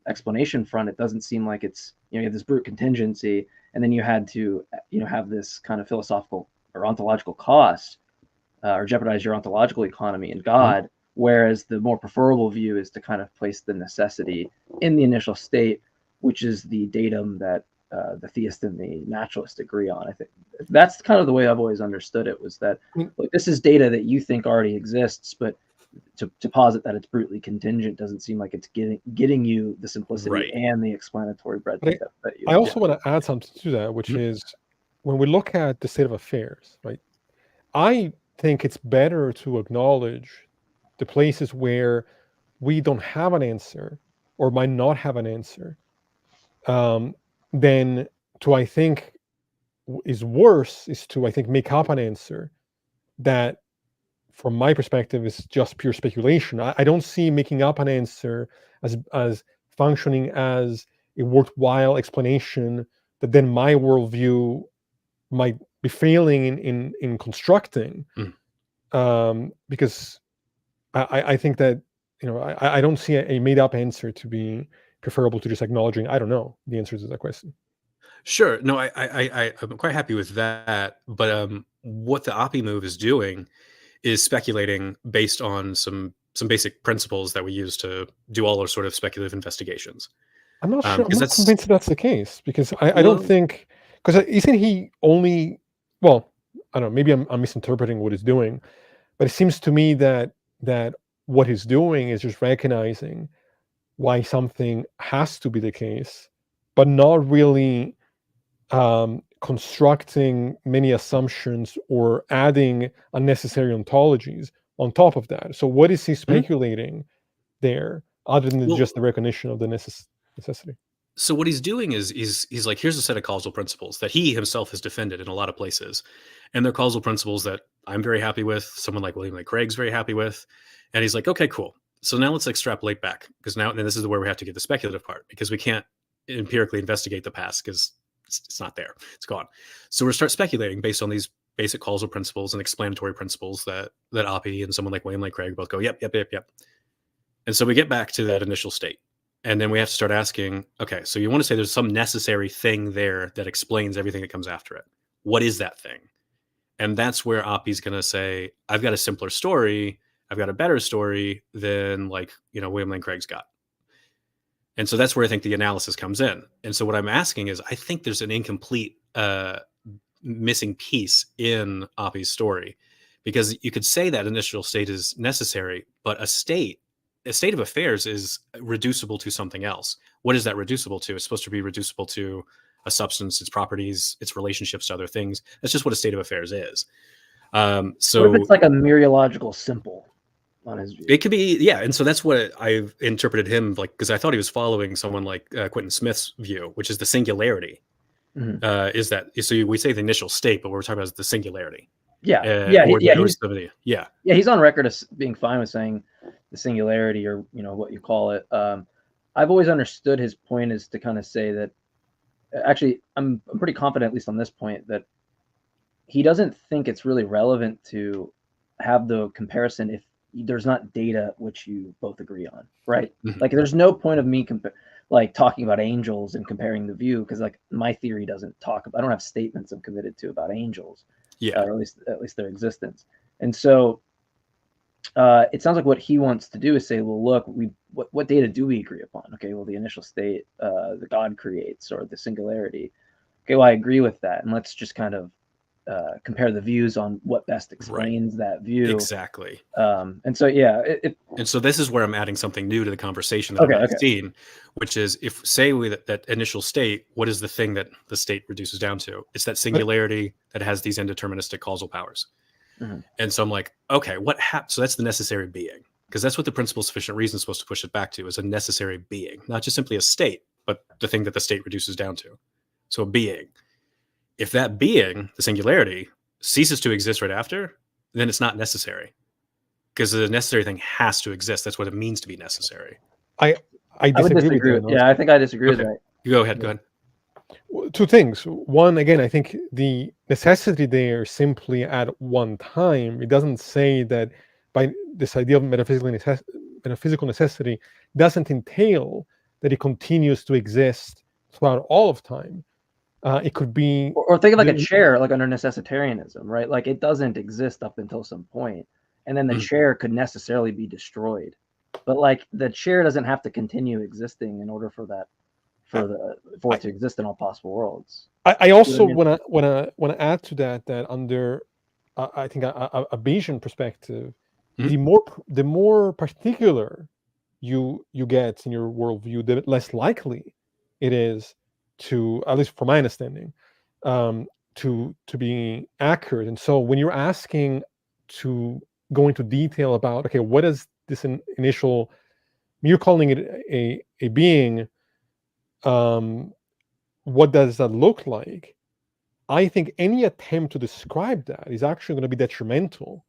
explanation front, it doesn't seem like it's you have this brute contingency, and then you had to have this kind of philosophical or ontological cost, or jeopardize your ontological economy in God. Whereas the more preferable view is to kind of place the necessity in the initial state, which is the datum that the theist and the naturalist agree on. I think that's kind of the way I've always understood it, was that like, this is data that you think already exists, but to posit that it's brutally contingent doesn't seem like it's getting you the simplicity and the explanatory breadth that you. I also want to add something to that, which is when we look at the state of affairs, right? I think it's better to acknowledge the places where we don't have an answer or might not have an answer, than to, I think, is worse is to, I think, make up an answer that, from my perspective, is just pure speculation. I don't see making up an answer as functioning as a worthwhile explanation that then my worldview might be failing in constructing, because I think that I don't see a made up answer to be preferable to just acknowledging I don't know the answer to that question. Sure. No, I'm quite happy with that. But what the OPI move is doing is speculating based on some basic principles that we use to do all our sort of speculative investigations. I'm not sure. I'm not convinced that's the case, because I don't think, because isn't he only, well, I don't know, maybe I'm misinterpreting what he's doing, but it seems to me that what he's doing is just recognizing why something has to be the case, but not really constructing many assumptions or adding unnecessary ontologies on top of that. So what is he speculating there, other than just the recognition of the necessity? So what he's doing is he's like, here's a set of causal principles that he himself has defended in a lot of places, and they're causal principles that I'm very happy with, someone like William Lane Craig's very happy with, and he's like, okay, cool. So now let's extrapolate back, because now, and this is where we have to get the speculative part, because we can't empirically investigate the past because it's not there, it's gone. So we're start speculating based on these basic causal principles and explanatory principles that Oppie and someone like William Lane Craig both go, yep. And so we get back to that initial state. And then we have to start asking, okay, so you want to say there's some necessary thing there that explains everything that comes after it. What is that thing? And that's where Oppie's going to say, I've got a simpler story. I've got a better story than William Lane Craig's got. And so that's where I think the analysis comes in. And so what I'm asking is, I think there's an incomplete missing piece in Oppie's story, because you could say that initial state is necessary, but a state of affairs is reducible to something else. What is that reducible to? It's supposed to be reducible to a substance, its properties, its relationships to other things. That's just what a state of affairs is. So what if it's like a mereological simple on his view? It could be, yeah. And so that's what I've interpreted him like, because I thought he was following someone like Quentin Smith's view, which is the singularity. Is that, so we say the initial state, but what we're talking about is the singularity. He's on record as being fine with saying the singularity, or what you call it. I've always understood his point is to kind of say that, actually I'm pretty confident, at least on this point, that he doesn't think it's really relevant to have the comparison if there's not data which you both agree on, right? Like there's no point of me talking about angels and comparing the view, because like my theory doesn't talk about, I don't have statements I'm committed to about angels, or at least their existence. And so it sounds like what he wants to do is say, well, look, what data do we agree upon? Okay, well, the initial state, the God creates, or the singularity. Okay, well, I agree with that, and let's just kind of compare the views on what best explains that view. Exactly. And so, and so this is where I'm adding something new to the conversation that I've seen, which is, if say that initial state, what is the thing that the state reduces down to? It's that singularity that has these indeterministic causal powers. And so I'm like, okay, so that's the necessary being, because that's what the principle of sufficient reason is supposed to push it back to, is a necessary being, not just simply a state, but the thing that the state reduces down to. So a being. If that being, the singularity, ceases to exist right after, then it's not necessary, because the necessary thing has to exist. That's what it means to be necessary. I disagree with that. Yeah, I think I disagree with that. Go ahead. Two things. One, again, I think the necessity there simply at one time, it doesn't say that by this idea of metaphysical necessity doesn't entail that it continues to exist throughout all of time. It could be, or think of like a chair, like under necessitarianism, right? Like it doesn't exist up until some point, and then the chair could necessarily be destroyed. But like the chair doesn't have to continue existing in order for that, for it to exist in all possible worlds. I also want to add to that under I think a Bayesian perspective, the more particular you get in your worldview, the less likely it is to, at least from my understanding, to be accurate. And so when you're asking to go into detail about, okay, what is this initial, you're calling it a being, what does that look like? I think any attempt to describe that is actually going to be detrimental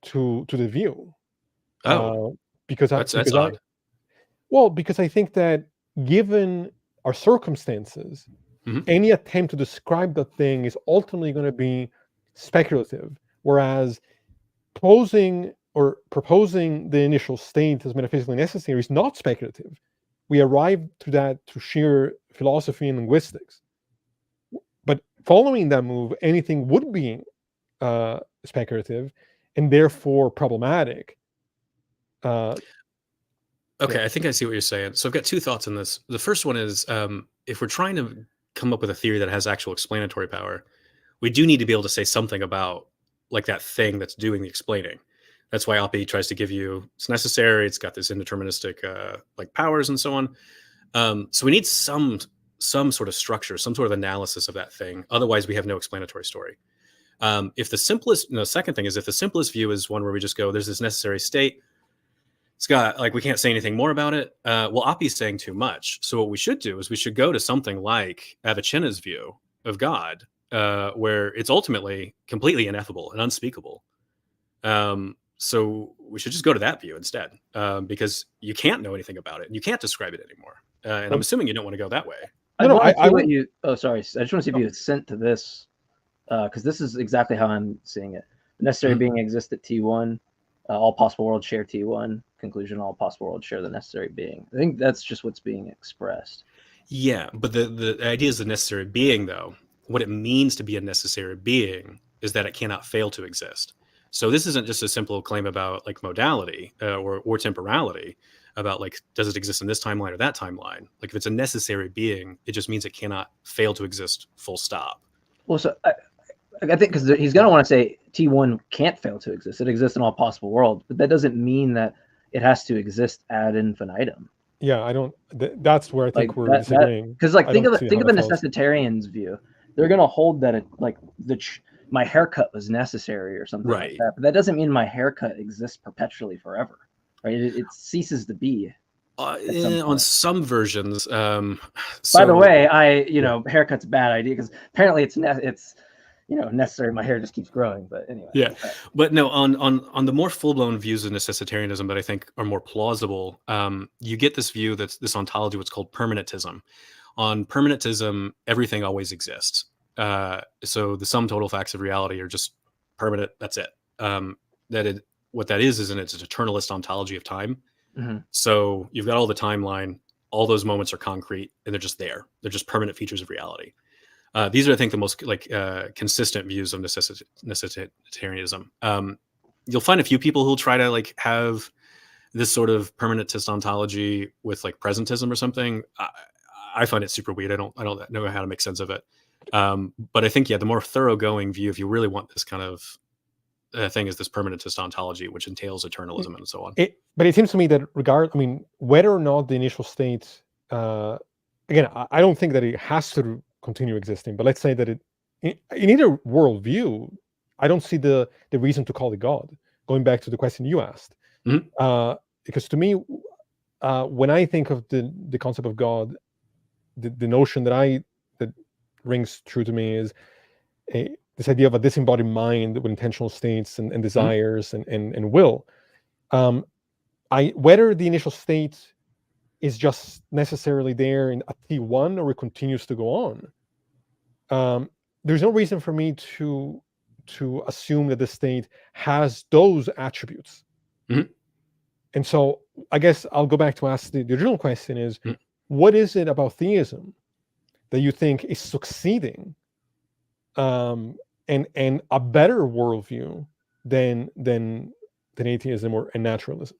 to the view. Because that's odd. Because I think that given our circumstances, any attempt to describe the thing is ultimately going to be speculative, whereas posing or proposing the initial state as metaphysically necessary is not speculative. We arrive to that through sheer philosophy and linguistics. But following that move, anything would be speculative and therefore problematic. Okay, I think I see what you're saying. So I've got two thoughts on this. The first one is, if we're trying to come up with a theory that has actual explanatory power, we do need to be able to say something about like that thing that's doing the explaining. That's why Oppie tries to give you, it's necessary, it's got this indeterministic like powers and so on. So we need some sort of structure, some sort of analysis of that thing. Otherwise, we have no explanatory story. If the simplest, second thing is if the simplest view is one where we just go, there's this necessary state, it's got like, we can't say anything more about it. Well, Oppie's saying too much. So what we should do is we should go to something like Avicenna's view of God, where it's ultimately completely ineffable and unspeakable. So we should just go to that view instead, because you can't know anything about it and you can't describe it anymore. And I'm assuming you don't want to go that way. I would. Oh, sorry. I just want to see if you assent to this, because this is exactly how I'm seeing it. The necessary being exists at T1. All possible worlds share T1. Conclusion: all possible worlds share the necessary being. I think that's just what's being expressed. Yeah, but the idea is the necessary being, though. What it means to be a necessary being is that it cannot fail to exist. So this isn't just a simple claim about like modality or temporality, about like, does it exist in this timeline or that timeline? Like if it's a necessary being, it just means it cannot fail to exist, full stop. Well, so I think because he's going to want to say T1 can't fail to exist. It exists in all possible worlds, but that doesn't mean that it has to exist ad infinitum. Yeah, I don't. That's where I think like we're disagreeing. Because like think of the necessitarians' view. They're going to hold that it like my haircut was necessary or something like that. But that doesn't mean my haircut exists perpetually forever, right? It ceases to be. On some versions. By the way, haircut's a bad idea because apparently it's necessary. My hair just keeps growing, but anyway. Yeah, but no, on the more full-blown views of necessitarianism that I think are more plausible, you get this view that's this ontology, what's called permanentism. On permanentism, everything always exists. So the sum total facts of reality are just permanent. That's it. What that is it's an eternalist ontology of time. So you've got all the timeline, all those moments are concrete, and they're just there. They're just permanent features of reality. These are, I think, the most consistent views of necessitarianism. You'll find a few people who'll try to like have this sort of permanentist ontology with like presentism or something. I find it super weird. I don't know how to make sense of it. But I think, the more thoroughgoing view, if you really want this kind of thing, is this permanentist ontology, which entails eternalism and so on. But it seems to me that whether or not the initial state, again, I don't think that it has to continue existing, but let's say that in either worldview, I don't see the reason to call it God. Going back to the question you asked, because to me, when I think of the concept of God, the notion that rings true to me is this idea of a disembodied mind with intentional states and desires and will. Whether the initial state is just necessarily there in a T1 or it continues to go on, there's no reason for me to assume that the state has those attributes. And so I guess I'll go back to ask the original question is, what is it about theism that you think is succeeding, and a better worldview than atheism or naturalism.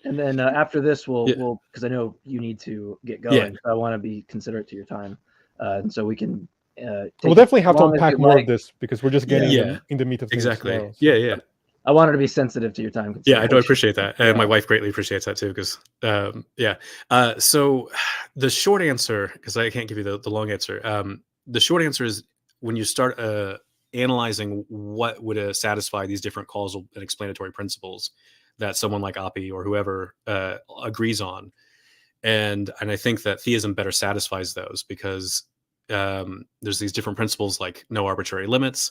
And then after this, we'll because I know you need to get going. Yeah. So I want to be considerate to your time, and so we can. We'll definitely have to as long as unpack you more like. of this because we're just getting Yeah. in the meat of things Exactly. now. So. Yeah. I wanted to be sensitive to your time. Yeah, I do appreciate that. And Yeah. my wife greatly appreciates that too, because, so the short answer, because I can't give you the long answer. The short answer is when you start analyzing what would satisfy these different causal and explanatory principles that someone like Oppie or whoever agrees on. And I think that theism better satisfies those because there's these different principles like no arbitrary limits.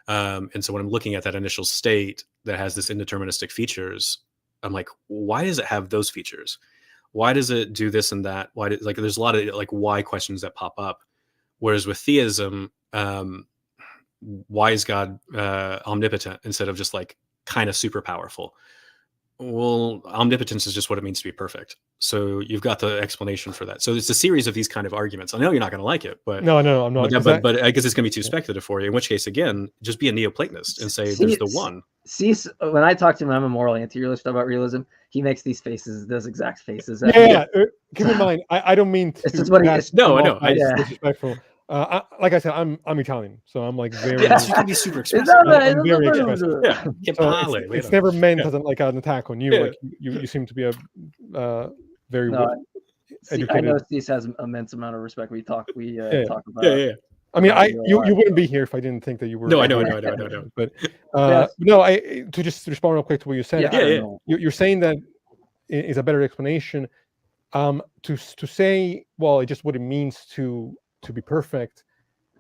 And so when I'm looking at that initial state that has this indeterministic features, I'm like, why does it have those features? Why does it do this and that? Why like there's a lot of like why questions that pop up. Whereas with theism, why is God omnipotent instead of just like kind of super powerful? Well, omnipotence is just what it means to be perfect. So you've got the explanation for that. So it's a series of these kind of arguments. I know you're not going to like it, but no, I'm not. But I guess it's going to be too speculative for you. In which case, again, just be a Neoplatonist and say there's the one. See, when I talk to him, I'm a moral anti-realist about realism. He makes these faces, those exact faces. Yeah. Keep in mind, I don't mean to. It's just what he is. No, I know. Disrespectful. Like I said, I'm Italian, so I'm like very. Yeah, so you can be super expressive. I'm very expressive. Yeah, so it's never meant as like an attack on you. Like you seem to be a very educated. I know Steve has an immense amount of respect. We talk about. Yeah. I mean, you wouldn't be here if I didn't think that you were. No, I know. But no, to just respond real quick to what you said. You're saying that is a better explanation. To say, well, just what it means to be perfect.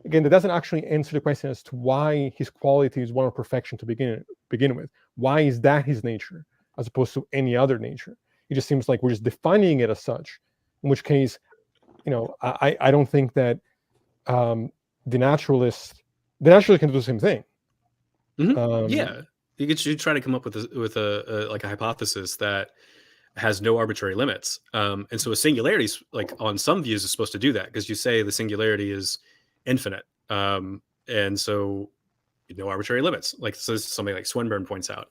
Again, that doesn't actually answer the question as to why his quality is one of perfection to begin with. Why is that his nature as opposed to any other nature? It just seems like we're just defining it as such. In which case, I don't think that the naturalist can do the same thing. Mm-hmm. You should try to come up with a like a hypothesis that has no arbitrary limits. And so a singularity is like on some views is supposed to do that because you say the singularity is infinite. And so no arbitrary limits. Like so something like Swinburne points out.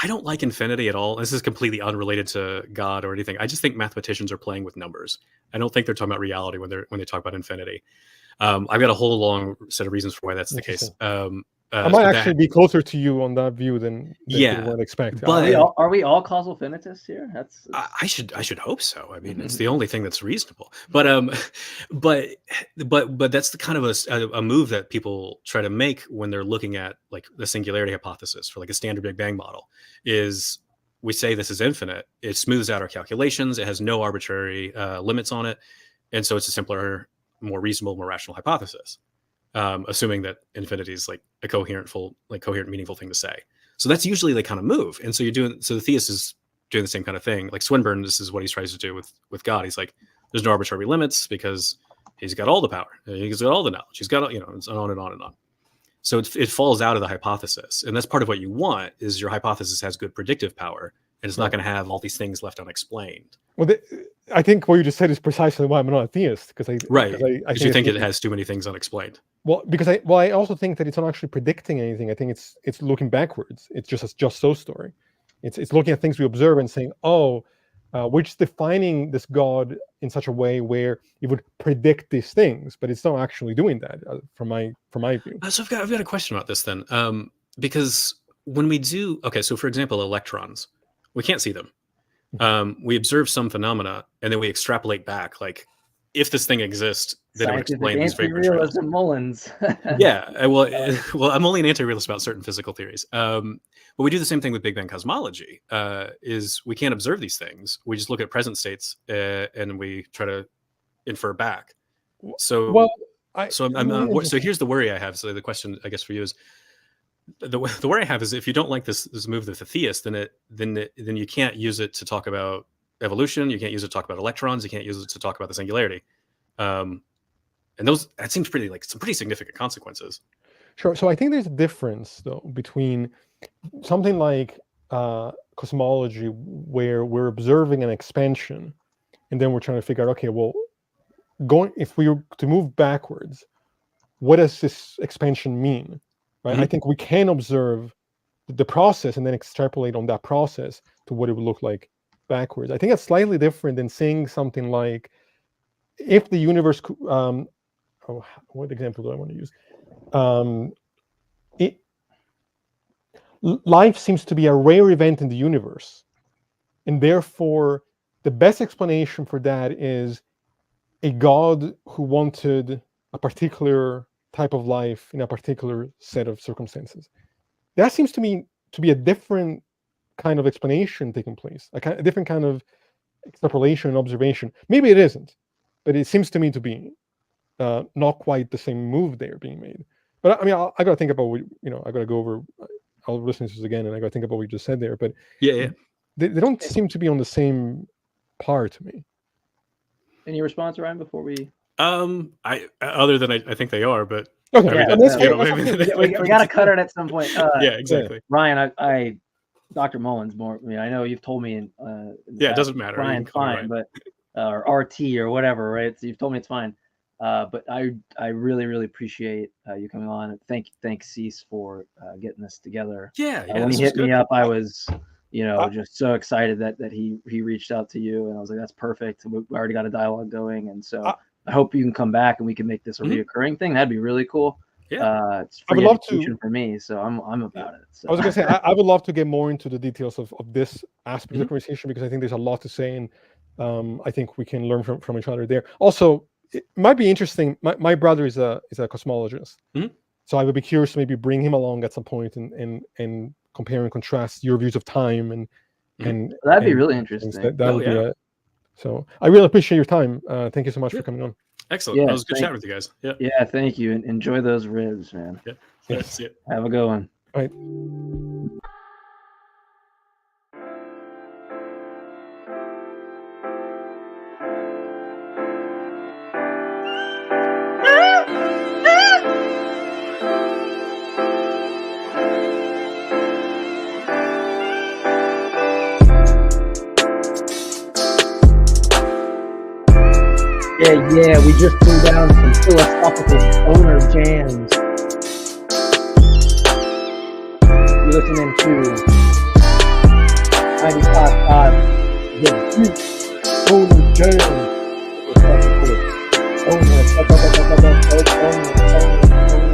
I don't like infinity at all. This is completely unrelated to God or anything. I just think mathematicians are playing with numbers. I don't think they're talking about reality when they talk about infinity. I've got a whole long set of reasons for why that's the case. I might actually be closer to you on that view than you would expect. But are we all causal finitists here? That's I should hope so. I mean, it's the only thing that's reasonable. But that's the kind of a move that people try to make when they're looking at like the singularity hypothesis for like a standard Big Bang model. Is we say this is infinite. It smooths out our calculations. It has no arbitrary limits on it, and so it's a simpler, more reasonable, more rational hypothesis. Assuming that infinity is like a coherent, meaningful thing to say. So that's usually the kind of move. And so the theist is doing the same kind of thing. Like Swinburne, this is what he tries to do with God. He's like, there's no arbitrary limits because he's got all the power. He's got all the knowledge. He's got, it's on and on and on. So it falls out of the hypothesis. And that's part of what you want is your hypothesis has good predictive power and it's not going to have all these things left unexplained. Well, I think what you just said is precisely why I'm not a theist. Because you think it has too many things unexplained. Well, because I also think that it's not actually predicting anything. I think it's looking backwards. It's just a just so story. It's looking at things we observe and saying, we're just defining this God in such a way where it would predict these things, but it's not actually doing that from my view. So I've got a question about this then, because when we do so for example, electrons, we can't see them. We observe some phenomena and then we extrapolate back, like if this thing exists, then it would explain these vapor trails. Mullins. Yeah, well, I'm only an anti-realist about certain physical theories. But we do the same thing with Big Bang cosmology. Is we can't observe these things. We just look at present states and we try to infer back. So, so here's the worry I have. So the question, I guess, for you is the worry I have is if you don't like this move with the theist, then you can't use it to talk about evolution. You can't use it to talk about electrons. You can't use it to talk about the singularity. And that seems some pretty significant consequences. Sure. So I think there's a difference though between something like cosmology, where we're observing an expansion, and then we're trying to figure out, okay, well, if we were to move backwards, what does this expansion mean? Right? Mm-hmm. I think we can observe the process and then extrapolate on that process to what it would look like backwards. I think that's slightly different than saying something like, if the universe, what example do I want to use? Life seems to be a rare event in the universe, and therefore the best explanation for that is a God who wanted a particular type of life in a particular set of circumstances. That seems to me to be a different kind of explanation taking place, a different kind of extrapolation and observation. Maybe it isn't, but it seems to me to be not quite the same move there being made. But I mean, I got to think about what, I got to go over. I'll listen to this again, and I got to think about what you just said there. But yeah, they don't seem to be on the same par to me. Any response, Ryan, before we? Other than I think they are, but okay, we got to cut it at some point. Yeah, exactly. Ryan, I Dr. Mullins more. I mean, I know you've told me in it doesn't matter. Ryan's fine, but or RT or whatever, right? So you've told me it's fine. But I really appreciate you coming on. Thanks Cease for getting this together. Yeah. When he hit me up, I was just so excited that he reached out to you, and I was like, that's perfect. We already got a dialogue going, and so I hope you can come back and we can make this a reoccurring thing. That'd be really cool. Yeah. It's free education for me, so I'm about it. So. I was gonna say I would love to get more into the details of this aspect of the conversation, because I think there's a lot to say, and I think we can learn from each other there. Also, it might be interesting. My brother is a cosmologist, so I would be curious to maybe bring him along at some point and compare and contrast your views of time and that'd be really interesting. That would be so I really appreciate your time. Thank you so much for coming on. Excellent. That was good chatting with you guys. Yeah, thank you, and enjoy those ribs, man. Yeah. See ya. Have a good one. All right. Yeah, we just threw down some philosophical stoner jams. You're listening to 95.5 The Deep Stoner Jams. Philosophical stoner.